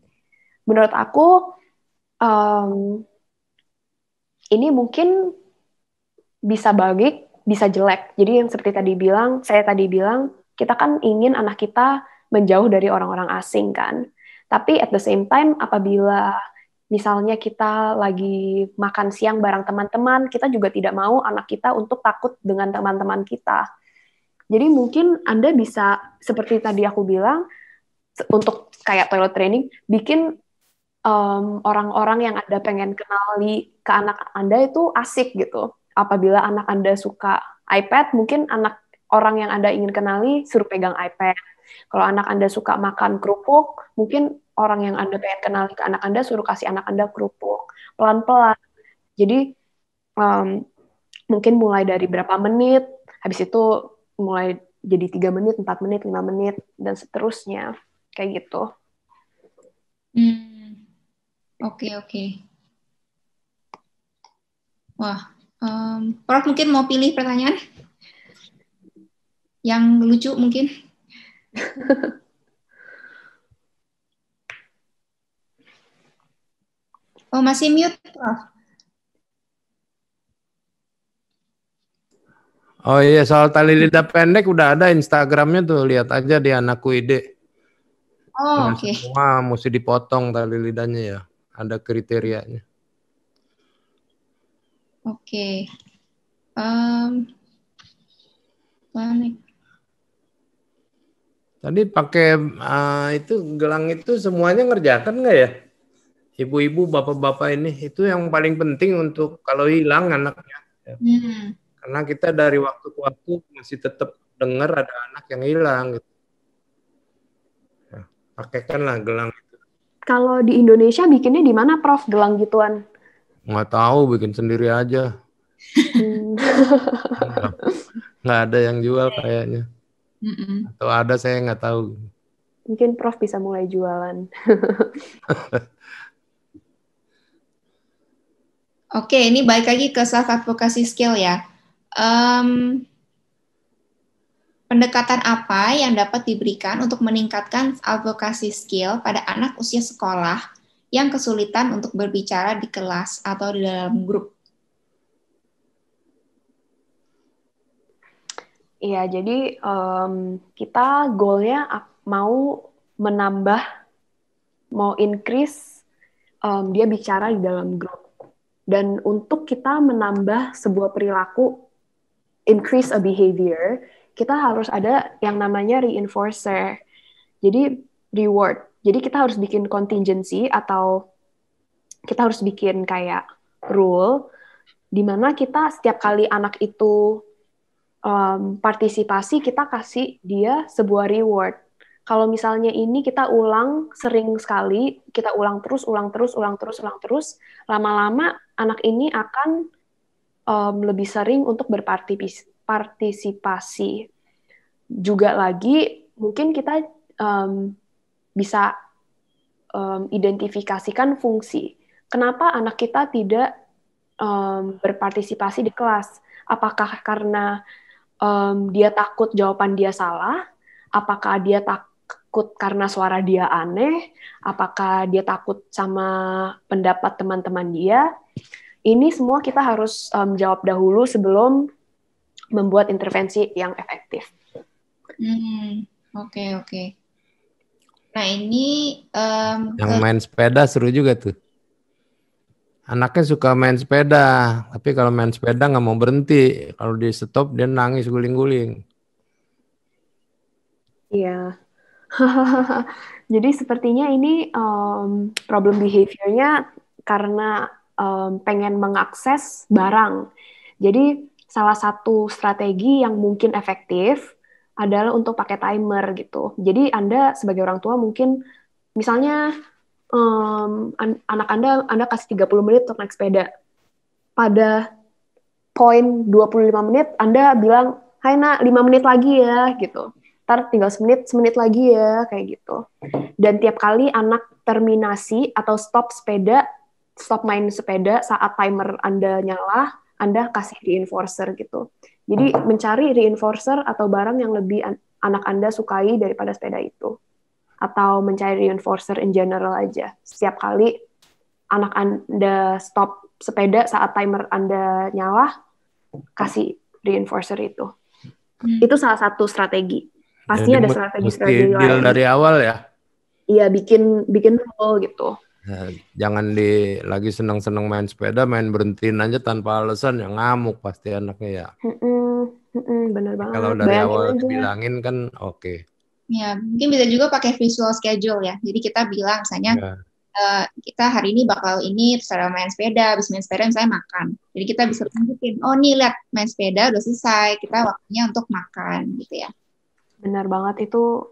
Menurut aku, ini mungkin bisa baik, bisa jelek. Jadi yang seperti saya tadi bilang, kita kan ingin anak kita menjauh dari orang-orang asing kan. Tapi at the same time, apabila misalnya kita lagi makan siang bareng teman-teman, kita juga tidak mau anak kita untuk takut dengan teman-teman kita. Jadi mungkin Anda bisa, seperti tadi aku bilang, untuk kayak toilet training, bikin orang-orang yang Anda pengen kenali ke anak Anda itu asik gitu. Apabila anak Anda suka iPad, mungkin orang yang Anda ingin kenali suruh pegang iPad. Kalau anak Anda suka makan kerupuk, mungkin orang yang Anda pengen kenali ke anak Anda suruh kasih anak Anda kerupuk. Pelan-pelan. Jadi mungkin mulai dari berapa menit, habis itu mulai jadi 3 menit, 4 menit, 5 menit, dan seterusnya. Kayak gitu. Oke. Wah, Prof mungkin mau pilih pertanyaan yang lucu mungkin. Oh, masih mute, Prof. Oh iya, soal tali lidah pendek udah ada Instagramnya tuh, lihat aja di Anakku Ide. Oh, oke. Semua mesti dipotong tali lidahnya ya, ada kriterianya. Oke. Tadi pakai itu gelang itu semuanya ngerjakan nggak ya? Ibu-ibu, bapak-bapak ini itu yang paling penting untuk kalau hilang anaknya. Ya. Karena kita dari waktu ke waktu masih tetap dengar ada anak yang hilang. Gitu. Ya, pakaikanlah gelang itu. Kalau di Indonesia bikinnya di mana, Prof, gelang gituan? Nggak tahu, bikin sendiri aja. Nggak ada yang jual kayaknya. Atau ada, saya nggak tahu. Mungkin Prof bisa mulai jualan. Oke, ini balik lagi ke self advocacy skill ya. Pendekatan apa yang dapat diberikan untuk meningkatkan advocacy skill pada anak usia sekolah yang kesulitan untuk berbicara di kelas atau di dalam grup? Iya, jadi kita goalnya mau menambah, mau increase dia bicara di dalam grup. Dan untuk kita menambah sebuah perilaku, increase a behavior, kita harus ada yang namanya reinforcer. Jadi reward. Jadi kita harus bikin contingency atau kita harus bikin kayak rule di mana kita setiap kali anak itu partisipasi, kita kasih dia sebuah reward. Kalau misalnya ini kita ulang sering sekali, kita ulang terus, lama-lama anak ini akan lebih sering untuk berpartisipasi. Juga lagi, mungkin kita bisa identifikasikan fungsi. Kenapa anak kita tidak berpartisipasi di kelas? Apakah karena dia takut jawaban dia salah? Apakah dia takut karena suara dia aneh? Apakah dia takut sama pendapat teman-teman dia? Ini semua kita harus jawab dahulu sebelum membuat intervensi yang efektif. Oke. Nah ini yang main sepeda seru juga tuh. Anaknya suka main sepeda, tapi kalau main sepeda nggak mau berhenti. Kalau di stop dia nangis guling-guling. Iya. Jadi sepertinya ini problem behavior-nya karena pengen mengakses barang. Jadi salah satu strategi yang mungkin efektif adalah untuk pakai timer gitu. Jadi Anda sebagai orang tua mungkin misalnya anak Anda kasih 30 menit untuk naik sepeda. Pada poin 25 menit Anda bilang, "Hai nak, 5 menit lagi ya," gitu. Ntar tinggal semenit lagi ya, kayak gitu. Dan tiap kali anak terminasi atau stop main sepeda saat timer Anda nyala, Anda kasih reinforcer gitu. Jadi mencari reinforcer atau barang yang lebih anak Anda sukai daripada sepeda itu. Atau mencari reinforcer in general aja. Setiap kali anak Anda stop sepeda saat timer Anda nyala, kasih reinforcer itu. Itu salah satu strategi. Pastinya ada strategi-strategi lain. Deal dari awal ya? Iya, bikin rule gitu. Nah, jangan lagi seneng-seneng main sepeda, main berhentiin aja tanpa alasan, ya ngamuk pasti anaknya ya. Bener banget. Kalau dari awal dibilangin kan oke. Ya, mungkin bisa juga pakai visual schedule ya. Jadi kita bilang misalnya kita hari ini bakal terserah main sepeda, habis main sepeda misalnya makan. Jadi kita bisa tunjukin, oh nih lihat main sepeda udah selesai, kita waktunya untuk makan gitu ya. Benar banget, itu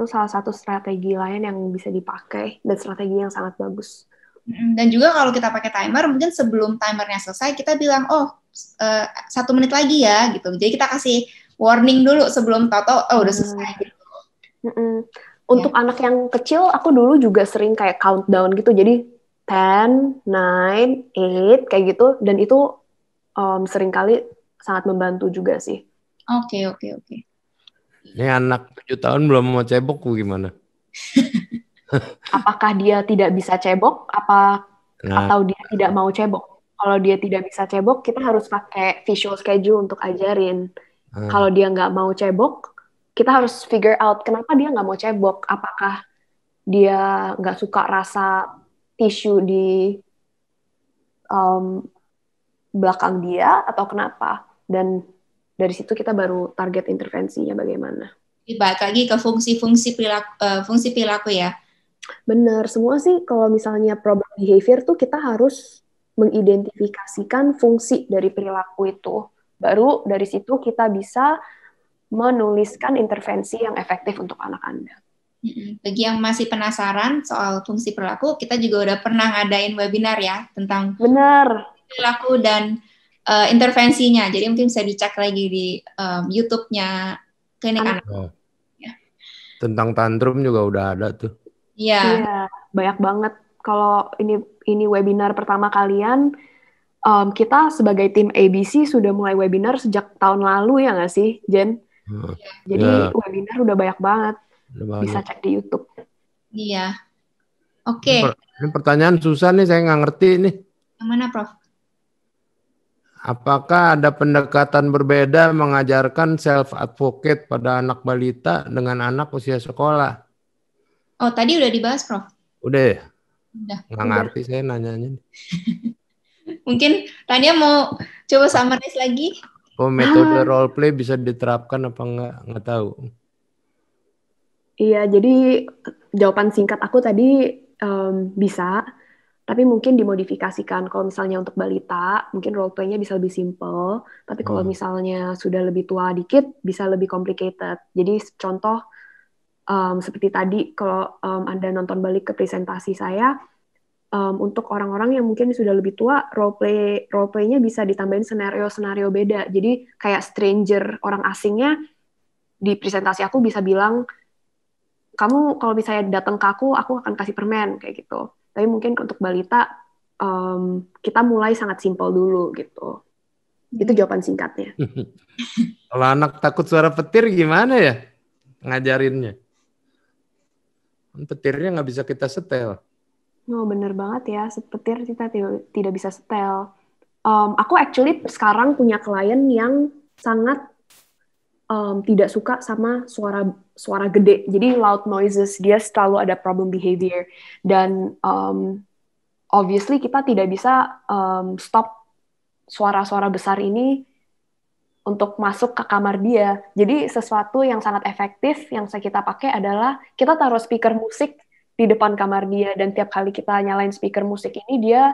salah satu strategi lain yang bisa dipakai dan strategi yang sangat bagus. Dan juga kalau kita pakai timer, mungkin sebelum timernya selesai kita bilang 1 menit lagi ya gitu. Jadi kita kasih warning dulu sebelum tahu udah selesai gitu. Untuk anak yang kecil, aku dulu juga sering kayak countdown gitu. Jadi 10, 9, 8 kayak gitu, dan itu seringkali sangat membantu juga sih. Oke. Ini anak 7 tahun belum mau cebok gimana? Apakah dia tidak bisa cebok atau dia tidak mau cebok? Kalau dia tidak bisa cebok, kita harus pakai visual schedule untuk ajarin. Kalau dia nggak mau cebok, kita harus figure out kenapa dia nggak mau cebok. Apakah dia nggak suka rasa tisu di belakang dia atau kenapa? Dan dari situ kita baru target intervensinya bagaimana. Balik lagi ke fungsi perilaku ya. Benar, semua sih kalau misalnya problem behavior tuh kita harus mengidentifikasikan fungsi dari perilaku itu. Baru dari situ kita bisa menuliskan intervensi yang efektif untuk anak Anda. Bagi yang masih penasaran soal fungsi perilaku, kita juga udah pernah ngadain webinar ya tentang Benar. perilaku dan intervensinya. Jadi mungkin bisa dicek lagi di YouTube-nya Klinik Anak. Oh. Tentang tantrum juga udah ada tuh. Iya. Iya, banyak banget. Kalau ini webinar pertama kalian, kita sebagai tim ABC sudah mulai webinar sejak tahun lalu ya nggak sih, Jen? Jadi webinar udah banyak banget. Bisa cek di YouTube. Iya. Oke. Ini pertanyaan susah nih, saya nggak ngerti nih. Yang mana, Prof? Apakah ada pendekatan berbeda mengajarkan self-advocate pada anak balita dengan anak usia sekolah? Oh, tadi udah dibahas, Prof? Udah ya? Udah. Nggak ngerti saya nanyanya. Mungkin Tania mau coba summarize lagi? Oh, metode role play bisa diterapkan apa enggak? Nggak tahu. Iya, jadi jawaban singkat aku tadi bisa, tapi mungkin dimodifikasikan. Kalau misalnya untuk balita, mungkin role play-nya bisa lebih simple, tapi kalau misalnya sudah lebih tua dikit, bisa lebih complicated. Jadi contoh, seperti tadi, kalau Anda nonton balik ke presentasi saya, untuk orang-orang yang mungkin sudah lebih tua, role play-nya bisa ditambahin senario-senario beda. Jadi kayak stranger, orang asingnya, di presentasi aku bisa bilang, kamu kalau misalnya datang ke aku akan kasih permen, kayak gitu. Tapi mungkin untuk balita, kita mulai sangat simpel dulu, gitu. Itu jawaban singkatnya. Kalau anak takut suara petir gimana ya ngajarinnya? Petirnya nggak bisa kita setel. Oh, bener banget ya, petir kita tidak bisa setel. Aku actually sekarang punya klien yang sangat tidak suka sama suara gede, jadi loud noises. Dia selalu ada problem behavior, dan obviously kita tidak bisa stop suara-suara besar ini untuk masuk ke kamar dia. Jadi sesuatu yang sangat efektif yang kita pakai adalah kita taruh speaker musik di depan kamar dia, dan tiap kali kita nyalain speaker musik ini, dia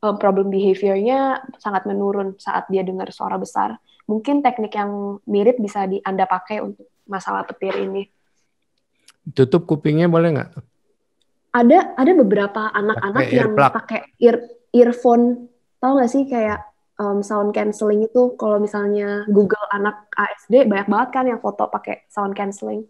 problem behavior-nya sangat menurun saat dia dengar suara besar. Mungkin teknik yang mirip bisa Anda pakai untuk masalah petir ini. Tutup kupingnya boleh nggak? Ada beberapa anak-anak yang pakai earphone, tahu nggak sih, kayak sound cancelling itu. Kalau misalnya Google anak ASD, banyak banget kan yang foto pakai sound cancelling.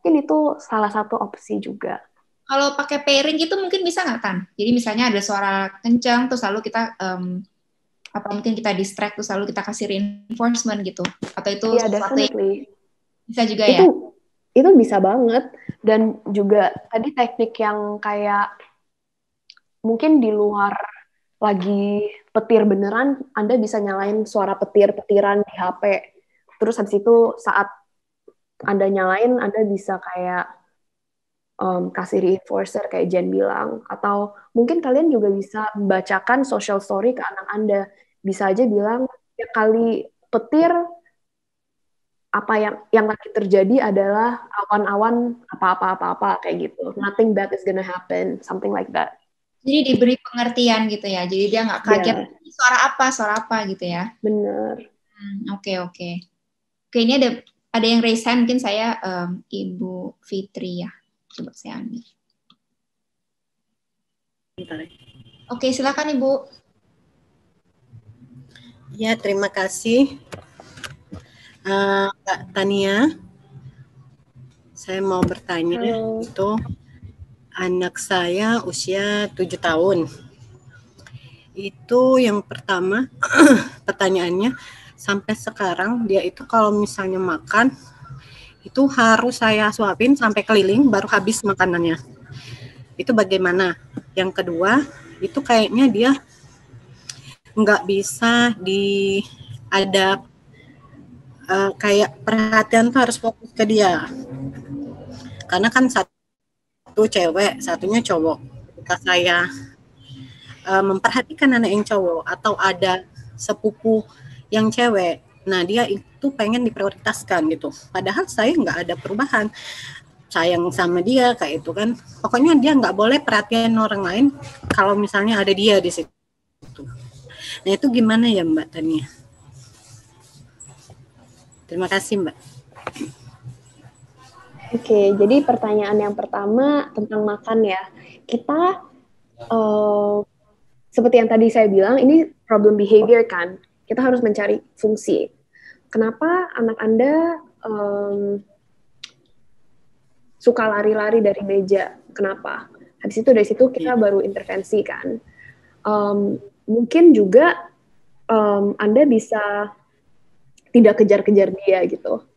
Mungkin itu salah satu opsi juga. Kalau pakai pairing gitu mungkin bisa nggak, Tan? Jadi misalnya ada suara kencang, terus lalu kita mungkin kita distract, terus lalu kita kasih reinforcement gitu, atau itu sesuatu yang bisa juga ya? Itu bisa banget. Dan juga tadi teknik yang kayak mungkin di luar lagi petir beneran, Anda bisa nyalain suara petir-petiran di HP. Terus habis itu saat Anda nyalain, Anda bisa kayak kasih reinforcer kayak Jen bilang. Atau mungkin kalian juga bisa membacakan social story ke anak Anda. Bisa aja bilang, ya kali petir, apa yang lagi terjadi adalah awan-awan apa-apa kayak gitu. Nothing bad is gonna happen, something like that. Jadi diberi pengertian gitu ya. Jadi dia nggak kaget suara apa gitu ya. Benar. Oke. Oke, ini ada yang raise hand, mungkin saya Ibu Fitri ya. Coba saya ambil. Oke, silakan Ibu. Ya, terima kasih. Mbak Tania, saya mau bertanya. Itu anak saya usia 7 tahun. Itu yang pertama, pertanyaannya, sampai sekarang dia itu kalau misalnya makan, itu harus saya suapin sampai keliling baru habis makanannya. Itu bagaimana? Yang kedua, itu kayaknya dia nggak bisa ada kayak perhatian tuh harus fokus ke dia. Karena kan satu cewek, satunya cowok. Ketika saya memperhatikan anak yang cowok atau ada sepupu yang cewek, nah dia itu pengen diprioritaskan gitu. Padahal saya nggak ada perubahan. Sayang sama dia kayak itu kan. Pokoknya dia nggak boleh perhatian orang lain kalau misalnya ada dia di situ. Nah itu gimana ya Mbak Tania? Terima kasih Mbak. Oke, jadi pertanyaan yang pertama tentang makan ya. Kita seperti yang tadi saya bilang, ini problem behavior kan. Kita harus mencari fungsi. Kenapa anak Anda suka lari-lari dari meja? Kenapa? Habis itu dari situ kita baru intervensi kan. Mungkin juga Anda bisa tidak kejar-kejar dia gitu.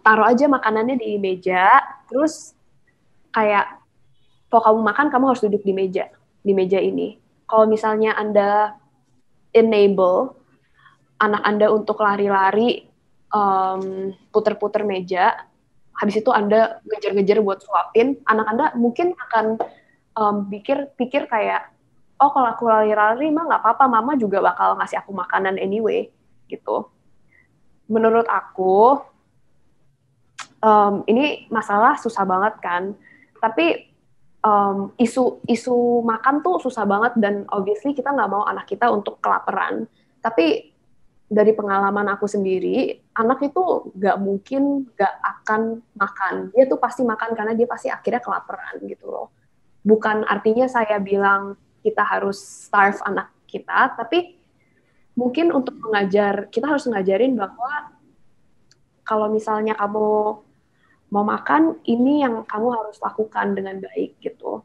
Taruh aja makanannya di meja, terus kayak kalau kamu makan, kamu harus duduk di meja ini. Kalau misalnya Anda enable anak Anda untuk lari-lari, puter-puter meja, habis itu Anda ngejar-ngejar buat suapin, anak Anda mungkin akan pikir kayak, oh kalau aku lari-lari mah nggak apa-apa, mama juga bakal ngasih aku makanan anyway, gitu. Menurut aku, ini masalah susah banget kan, tapi isu makan tuh susah banget dan obviously kita nggak mau anak kita untuk kelaparan. Tapi dari pengalaman aku sendiri, anak itu nggak mungkin nggak akan makan. Dia tuh pasti makan karena dia pasti akhirnya kelaparan gitu loh. Bukan artinya saya bilang kita harus starve anak kita, tapi mungkin untuk kita harus ngajarin bahwa kalau misalnya kamu mau makan, ini yang kamu harus lakukan dengan baik gitu.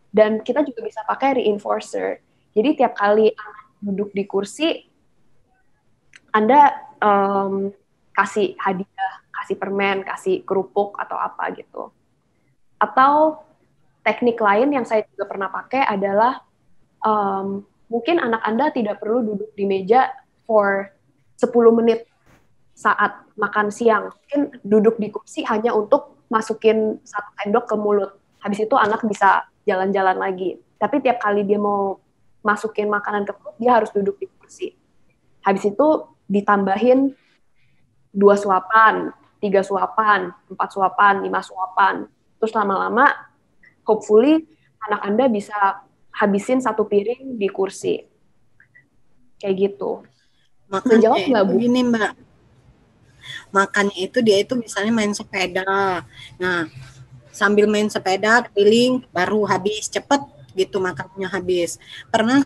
Dan kita juga bisa pakai reinforcer. Jadi tiap kali anak duduk di kursi, Anda kasih hadiah, kasih permen, kasih kerupuk atau apa gitu. Atau teknik lain yang saya juga pernah pakai adalah mungkin anak Anda tidak perlu duduk di meja for 10 menit saat makan siang. Mungkin duduk di kursi hanya untuk masukin 1 sendok ke mulut. Habis itu anak bisa jalan-jalan lagi. Tapi tiap kali dia mau masukin makanan ke mulut, dia harus duduk di kursi. Habis itu ditambahin 2 suapan, 3 suapan, 4 suapan, 5 suapan. Terus lama-lama, hopefully anak Anda bisa habisin 1 piring di kursi. Kayak gitu. Menjawab nggak, Bu? Begini, Mbak. Makannya itu dia itu misalnya main sepeda. Nah, sambil main sepeda keliling baru habis cepet gitu makannya habis. Pernah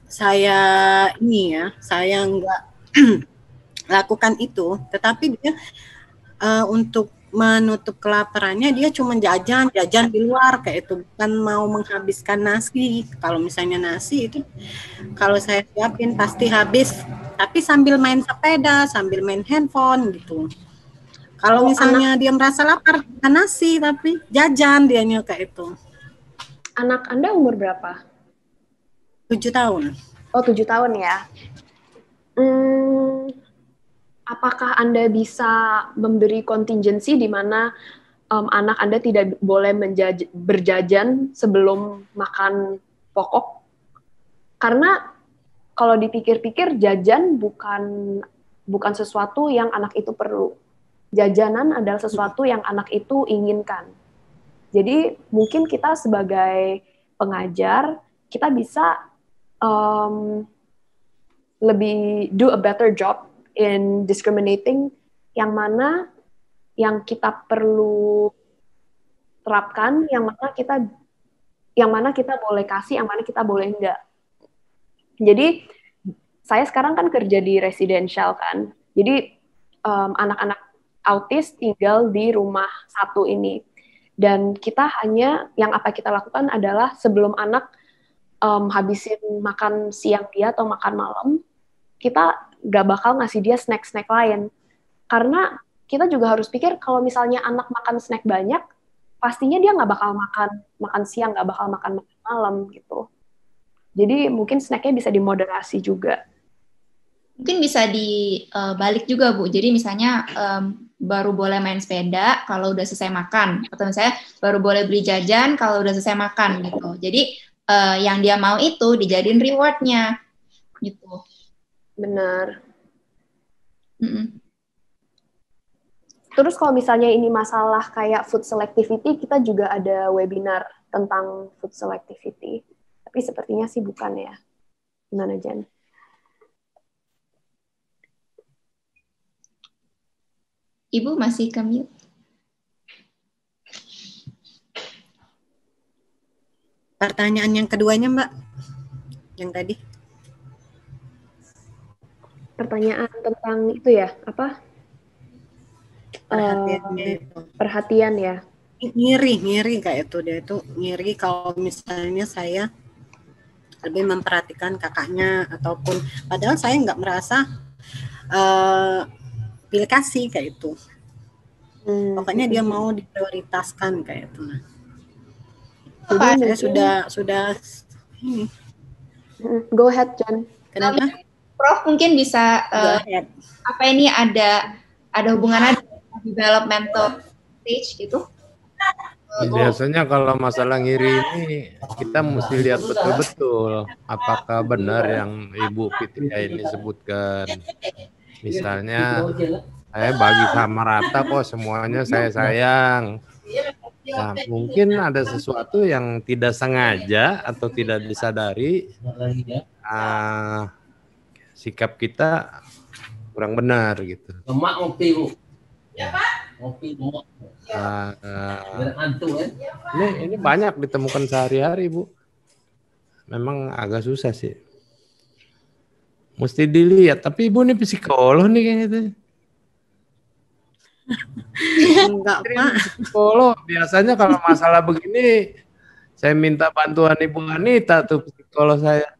saya ini ya, saya nggak lakukan itu, tetapi dia untuk menutup kelaparannya dia cuma jajan di luar kayak itu, bukan mau menghabiskan nasi. Kalau misalnya nasi itu kalau saya siapin pasti habis, tapi sambil main sepeda, sambil main handphone gitu. Kalau misalnya dia merasa lapar, bukan nasi tapi jajan dianya kayak itu. Anak Anda umur berapa? 7 tahun. Oh, 7 tahun ya. Apakah Anda bisa memberi contingency di mana anak Anda tidak boleh berjajan sebelum makan pokok? Karena kalau dipikir-pikir jajan bukan sesuatu yang anak itu perlu. Jajanan adalah sesuatu yang anak itu inginkan. Jadi mungkin kita sebagai pengajar, kita bisa lebih do a better job in discriminating yang mana yang kita perlu terapkan, yang mana kita boleh kasih, yang mana kita boleh enggak. Jadi saya sekarang kan kerja di residential kan. Jadi anak-anak autis tinggal di rumah satu ini. Dan kita yang apa kita lakukan adalah sebelum anak habisin makan siang dia atau makan malam, kita gak bakal ngasih dia snack-snack lain. Karena kita juga harus pikir kalau misalnya anak makan snack banyak, pastinya dia gak bakal makan siang, gak bakal makan malam gitu. Jadi mungkin snacknya bisa dimoderasi juga. Mungkin bisa dibalik juga, Bu. Jadi misalnya baru boleh main sepeda kalau udah selesai makan. Atau misalnya baru boleh beli jajan kalau udah selesai makan gitu. Jadi yang dia mau itu dijadiin reward-nya gitu. Benar. Terus kalau misalnya ini masalah kayak food selectivity, kita juga ada webinar tentang food selectivity. Tapi sepertinya sih bukan ya. Gimana, Jan? Ibu masih ke mute? Pertanyaan yang keduanya, Mbak, yang tadi. Pertanyaan tentang itu ya, apa? Perhatiannya itu. Perhatian ya. Ngiri kayak itu, dia itu ngiri kalau misalnya saya lebih memperhatikan kakaknya, ataupun padahal saya nggak merasa pilih kasih kayak itu. Pokoknya dia mau diprioritaskan kayak itu. Jadi saya sudah ini. Go ahead, Jan. Kenapa? Prof mungkin bisa apa ini ada hubungannya dengan developmental stage gitu? Biasanya kalau masalah ngiri ini kita mesti lihat betul-betul apakah benar yang Ibu Fitria ini sebutkan. Misalnya saya bagi sama rata kok, semuanya saya sayang. Nah, mungkin ada sesuatu yang tidak sengaja atau tidak disadari, sikap kita kurang benar gitu. Ini banyak ditemukan sehari-hari, Bu. Memang agak susah sih. Mesti dilihat, tapi Ibu ini psikolog nih kayaknya tuh. Enggak, Pak. Psikolog. Biasanya kalau masalah begini saya minta bantuan Ibu Anita tuh psikolog saya.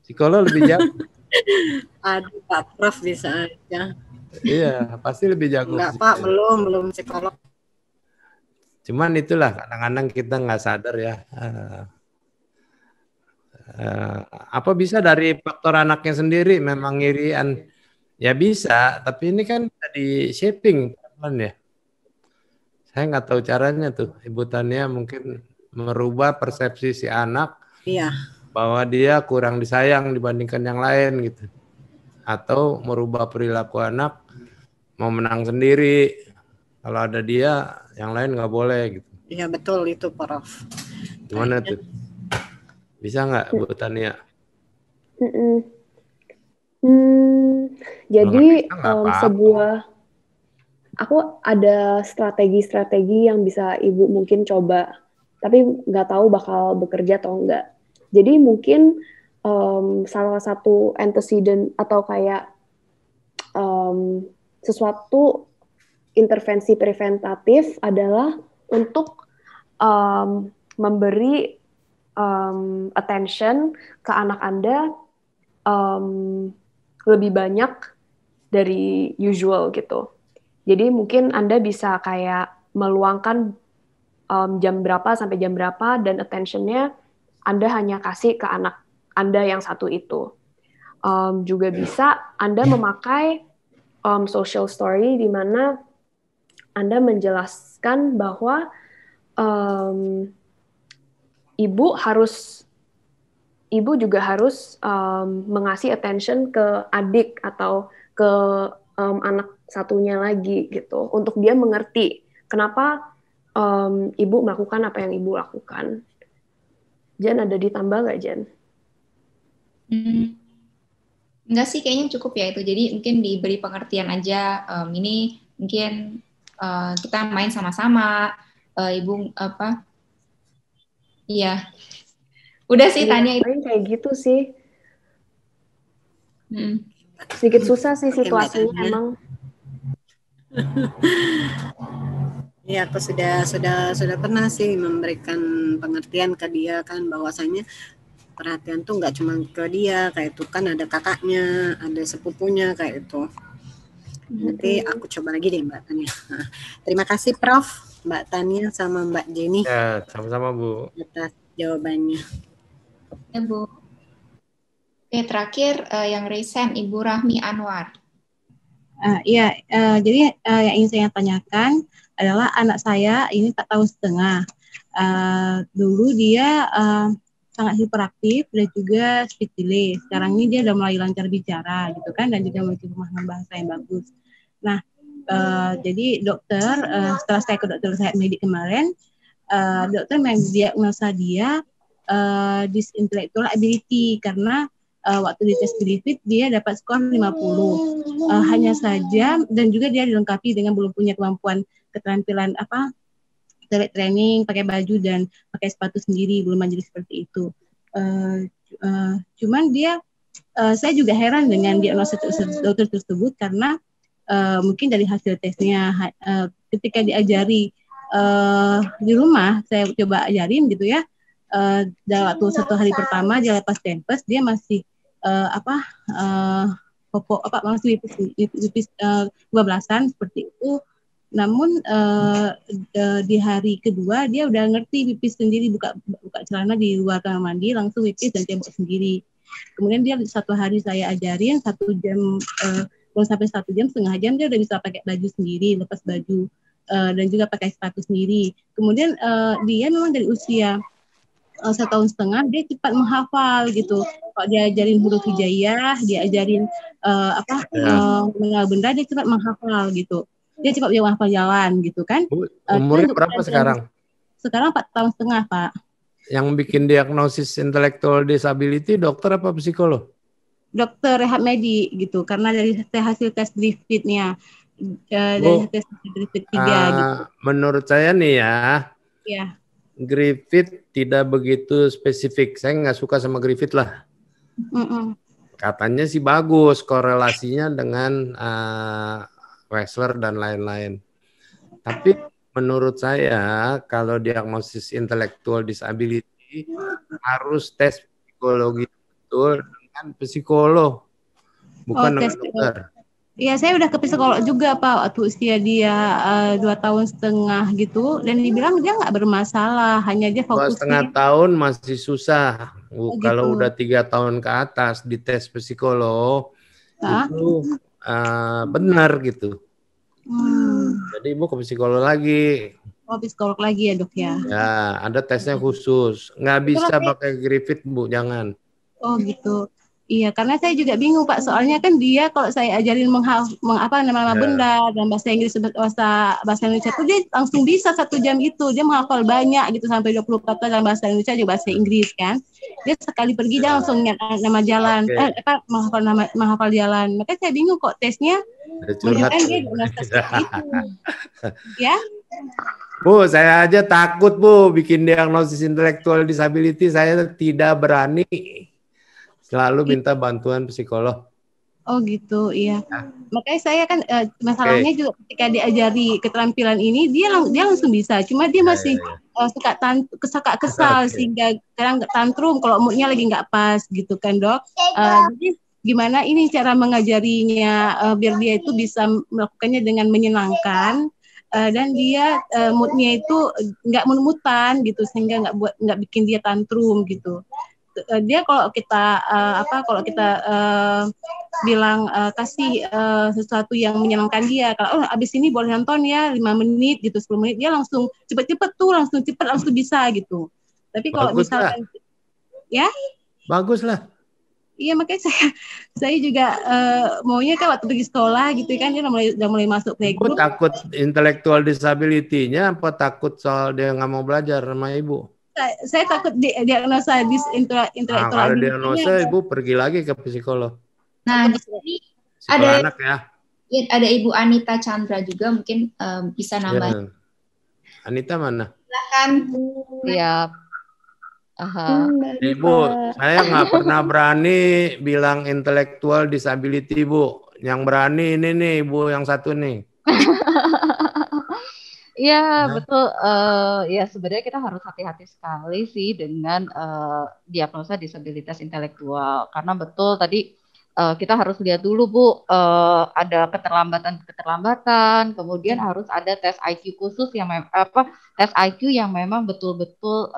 Psikolog lebih jago. Aduh, Pak Prof bisa aja. Iya, pasti lebih jago. Enggak, Pak, belum psikolog. Cuman itulah kadang-kadang kita nggak sadar ya. Apa bisa dari faktor anaknya sendiri memang ngirian? Ya bisa, tapi ini kan di shaping ya. Saya nggak tahu caranya tuh. Ibu Tania mungkin merubah persepsi si anak, iya, bahwa dia kurang disayang dibandingkan yang lain gitu. Atau merubah perilaku anak, mau menang sendiri. Kalau ada dia, yang lain nggak boleh gitu. Iya betul itu, Prof. Gimana tuh? Bisa nggak Bu Tania? Jadi aku ada strategi-strategi yang bisa Ibu mungkin coba, tapi nggak tahu bakal bekerja atau enggak. Jadi mungkin salah satu antecedent atau kayak sesuatu intervensi preventatif adalah untuk memberi attention ke anak Anda lebih banyak dari usual gitu. Jadi mungkin Anda bisa kayak meluangkan jam berapa sampai jam berapa dan attention-nya Anda hanya kasih ke anak Anda yang satu itu. Juga bisa Anda memakai social story di mana Anda menjelaskan bahwa Ibu juga harus mengasih attention ke adik atau ke anak satunya lagi gitu, untuk dia mengerti kenapa Ibu melakukan apa yang Ibu lakukan. Jan, ada ditambah nggak, Jan? Enggak sih, kayaknya cukup ya itu. Jadi mungkin diberi pengertian aja. Ini mungkin kita main sama-sama. Ibu apa? Iya. Udah sih tanya itu. Kayak gitu sih. Sedikit susah sih situasinya emang. Ya, aku sudah pernah sih memberikan pengertian ke dia kan, bahwasanya perhatian tuh nggak cuma ke dia, kayak itu kan ada kakaknya, ada sepupunya kayak itu. Nanti aku coba lagi deh Mbak Tania. Nah, terima kasih Prof, Mbak Tania sama Mbak Jenny. Ya, sama-sama Bu. Atas jawabannya. Ya Bu. Oke, terakhir yang resen Ibu Rahmi Anwar. Jadi yang ingin saya tanyakan adalah anak saya ini 4 tahun setengah. Dulu dia sangat hiperaktif dan juga speech delay. Sekarang ini dia udah mulai lancar bicara gitu kan, dan juga memiliki pemahaman bahasa yang bagus. Nah, jadi dokter setelah saya ke dokter saya medik kemarin, dokter mendiagnosa dia intellectual ability karena waktu di tes Bilifit dia dapat skor 50. Hanya saja dan juga dia dilengkapi dengan belum punya kemampuan keterampilan toilet training, pakai baju dan pakai sepatu sendiri, belum mandiri seperti itu. Cuman dia, saya juga heran dengan diagnosis dokter tersebut karena mungkin dari hasil tesnya, ketika diajari di rumah, saya coba ajarin gitu ya, dalam waktu 1 hari pertama dia lepas pampers, dia masih masih pipis 12-an seperti itu. Namun di hari kedua dia udah ngerti pipis sendiri, buka celana di luar kamar mandi, langsung pipis dan cebok sendiri. Kemudian dia 1 hari saya ajarin 1 jam, belum sampai 1 jam, setengah jam dia udah bisa pakai baju sendiri, lepas baju dan juga pakai sepatu sendiri. Kemudian dia memang dari usia 1 tahun setengah dia cepat menghafal gitu. Kalau dia ajarin huruf hijaiyah, dia ajarin mengenal benda, dia cepat menghafal gitu. Dia cepat bisa menghafal jalan gitu kan. Umurnya berapa sekarang? Sekarang 4 tahun setengah, Pak. Yang bikin diagnosis intellectual disability dokter apa psikolog? Dokter rehab medik gitu, karena dari hasil tes Griffith-nya, dari tes Griffith 3 gitu. Menurut saya nih ya, Griffith tidak begitu spesifik. Saya nggak suka sama Griffith lah. Katanya sih bagus korelasinya dengan Wechsler dan lain-lain. Tapi menurut saya kalau diagnosis intellectual disability harus tes psikologi betul dengan psikolog, bukan dengan dokter. Iya, saya udah ke psikolog juga Pak waktu usia dia 2 tahun setengah gitu, dan dibilang dia nggak bermasalah, hanya dia fokusnya. 2,5 tahun masih susah. Kalau udah 3 tahun ke atas di tes psikolog itu benar gitu. Jadi Ibu ke psikolog lagi. Oh, psikolog lagi ya dok ya? Ya, ada tesnya khusus. Nggak bisa pakai Griffith Bu, jangan. Oh gitu. Iya, karena saya juga bingung Pak, soalnya kan dia kalau saya ajarin nama benda dan bahasa Inggris, bahasa Indonesia itu dia langsung bisa 1 jam itu, dia menghafal banyak gitu sampai 20 kata dalam bahasa Indonesia juga bahasa Inggris kan. Dia sekali pergi dia langsung ingat nama jalan, menghafal jalan. Makanya saya bingung kok tesnya menunjukkan dia seperti itu. Ya. Bu, saya aja takut Bu bikin diagnosis intellectual disability, saya tidak berani. Selalu minta bantuan psikolog. Oh gitu, iya. Makanya saya kan masalahnya juga ketika diajari keterampilan ini dia langsung bisa. Cuma dia masih suka kesal sehingga kadang tantrum kalau moodnya lagi nggak pas gitu kan dok. Jadi gimana ini cara mengajarinya biar dia itu bisa melakukannya dengan menyenangkan dan dia moodnya itu nggak mut-mutan gitu sehingga nggak bikin dia tantrum gitu. Dia kalau kita bilang kasih sesuatu yang menyenangkan dia, kalau abis ini boleh nonton ya 5 menit gitu, 10 menit, dia langsung cepet langsung bisa gitu. Tapi kalau misalkan ya bagus lah. Iya, makanya saya juga maunya kan waktu pergi sekolah gitu kan, dia udah mulai masuk playgroup. Takut intellectual disability-nya apa takut soal dia nggak mau belajar sama Ibu? Saya takut diagnosa intelektual. Kalau diagnosa Ibu pergi lagi ke psikolog. Nah, di sini ada anak ya. Ada Ibu Anita Chandra juga mungkin bisa nambah. Anita mana? Silakan. Siap. Ibu, saya nggak pernah berani bilang intellectual disability Bu. Yang berani ini nih Ibu yang satu nih. Iya betul, ya sebenarnya kita harus hati-hati sekali sih dengan diagnosa disabilitas intelektual, karena betul tadi kita harus lihat dulu Bu, ada keterlambatan, kemudian harus ada tes IQ khusus yang tes IQ yang memang betul-betul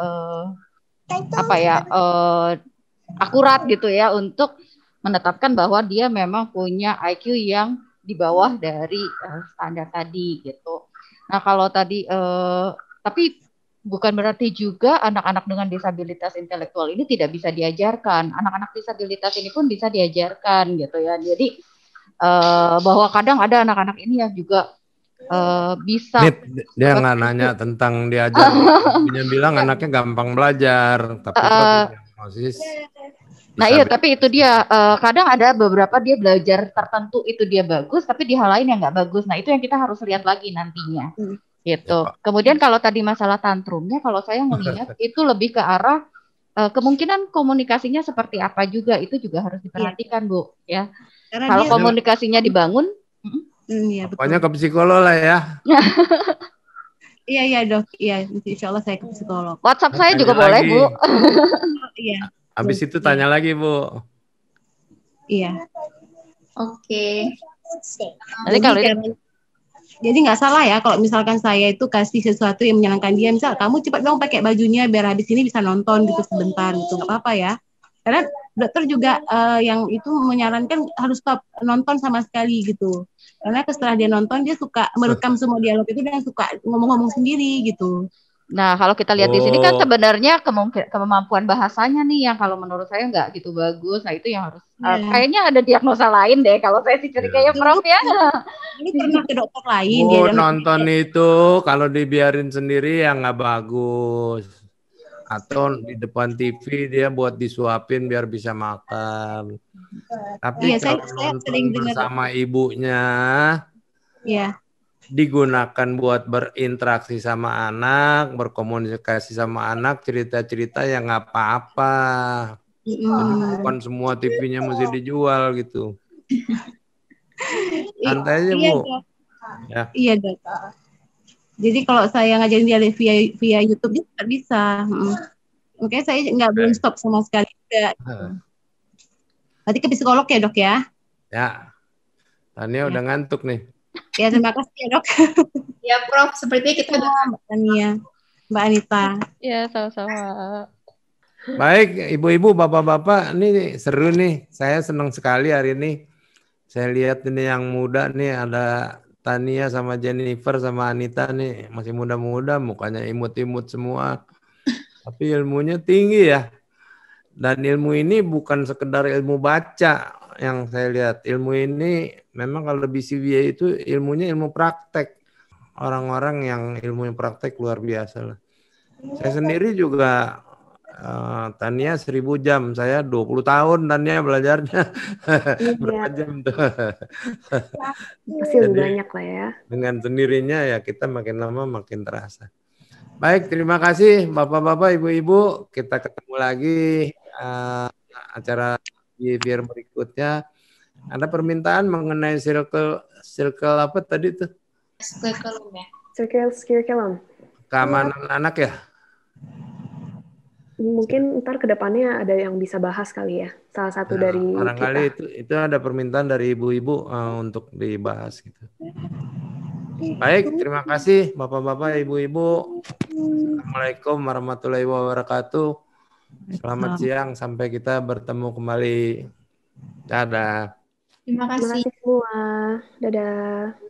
akurat gitu ya untuk menetapkan bahwa dia memang punya IQ yang di bawah dari standar tadi gitu. Nah kalau tadi, tapi bukan berarti juga anak-anak dengan disabilitas intelektual ini tidak bisa diajarkan. Anak-anak disabilitas ini pun bisa diajarkan gitu ya. Jadi bahwa kadang ada anak-anak ini yang juga bisa. Dia nggak nanya tentang diajar. Dia bilang anaknya gampang belajar, tapi diagnosis. Nah iya, tapi itu dia kadang ada beberapa dia belajar tertentu itu dia bagus, tapi di hal lain yang nggak bagus. Nah itu yang kita harus lihat lagi nantinya. gitu. Ya, Pak. Kemudian kalau tadi masalah tantrumnya, kalau saya melihat itu lebih ke arah kemungkinan komunikasinya seperti apa juga, itu juga harus Iya, diperhatikan, Bu, ya. karena Kalau dia komunikasinya dibangun, iya Pokoknya betul. ke psikolog lah ya. Iya Dok, iya insya Allah saya ke psikolog. WhatsApp saya Tanya juga boleh, lagi. Bu. Iya, Habis itu iya, tanya lagi, Bu. iya. Oke. Nanti Jadi kalau ini karena jadi nggak salah ya kalau misalkan saya itu kasih sesuatu yang menyenangkan dia, misal kamu cepat dong pakai bajunya biar habis ini bisa nonton gitu sebentar gitu, nggak apa-apa ya. Karena dokter juga yang itu menyarankan harus stop nonton sama sekali gitu. Karena setelah dia nonton dia suka merekam semua dialog itu dan suka ngomong-ngomong sendiri gitu. Nah, kalau kita lihat di sini kan Oh, sebenarnya kemampuan bahasanya nih yang kalau menurut saya nggak gitu bagus. Nah, itu yang harus Ya. kayaknya ada diagnosa lain deh kalau saya sih curiganya ya. Prof ya. Dulu pernah ke dokter lain Bu, dia dan nonton itu kalau dibiarin sendiri ya nggak bagus. Atau di depan TV dia buat disuapin biar bisa makan. Tapi iya kalau saya nonton sering dengar bersama ibunya, ya. digunakan buat berinteraksi sama anak, berkomunikasi sama anak, cerita-cerita yang nggak apa-apa. Jadi bukan semua TV-nya mesti dijual gitu. Santai aja, Iya Bu. Dok. Ya. Iya Dok. Jadi kalau saya ngajarin dia via YouTube dia nggak bisa. Makanya saya nggak belum stop sama sekali juga. Berarti ke psikolog ya Dok ya? Ya. Tania udah ngantuk nih. Ya terima kasih ya Dok. Ya Prof, sepertinya kita udah Mbak Tania, Mbak Anita. Ya, sama-sama. Baik, ibu-ibu, bapak-bapak, ini seru nih. Saya senang sekali hari ini. Saya lihat ini yang muda nih, ada Tania sama Jennifer sama Anita nih. Masih muda-muda, mukanya imut-imut semua. Tapi ilmunya tinggi ya. Dan ilmu ini bukan sekedar ilmu baca yang saya lihat. Ilmu ini memang kalau BCBA itu ilmunya ilmu praktek. Orang-orang yang ilmu praktek luar biasa lah. Saya sendiri juga Tania 1000 jam, saya 20 tahun Tania belajarnya. Berapa Iya, jam tuh? pasti lebih Jadi banyak lah ya. dengan sendirinya ya kita makin lama makin terasa. Baik, terima kasih Bapak-bapak, Ibu-ibu. Kita ketemu lagi acara behavior berikutnya. Ada permintaan mengenai circle apa tadi tuh? curriculum ya. Curriculum. Keamanan anak ya? Mungkin ntar ke depannya ada yang bisa bahas kali ya. Salah satu dari Barangkali kita. itu ada permintaan dari ibu-ibu untuk dibahas gitu. Baik, terima kasih Bapak-bapak, Ibu-ibu. Assalamualaikum warahmatullahi wabarakatuh. Selamat siang, sampai kita bertemu kembali. Dadah. Terima Terima kasih. kasih semua. Dadah.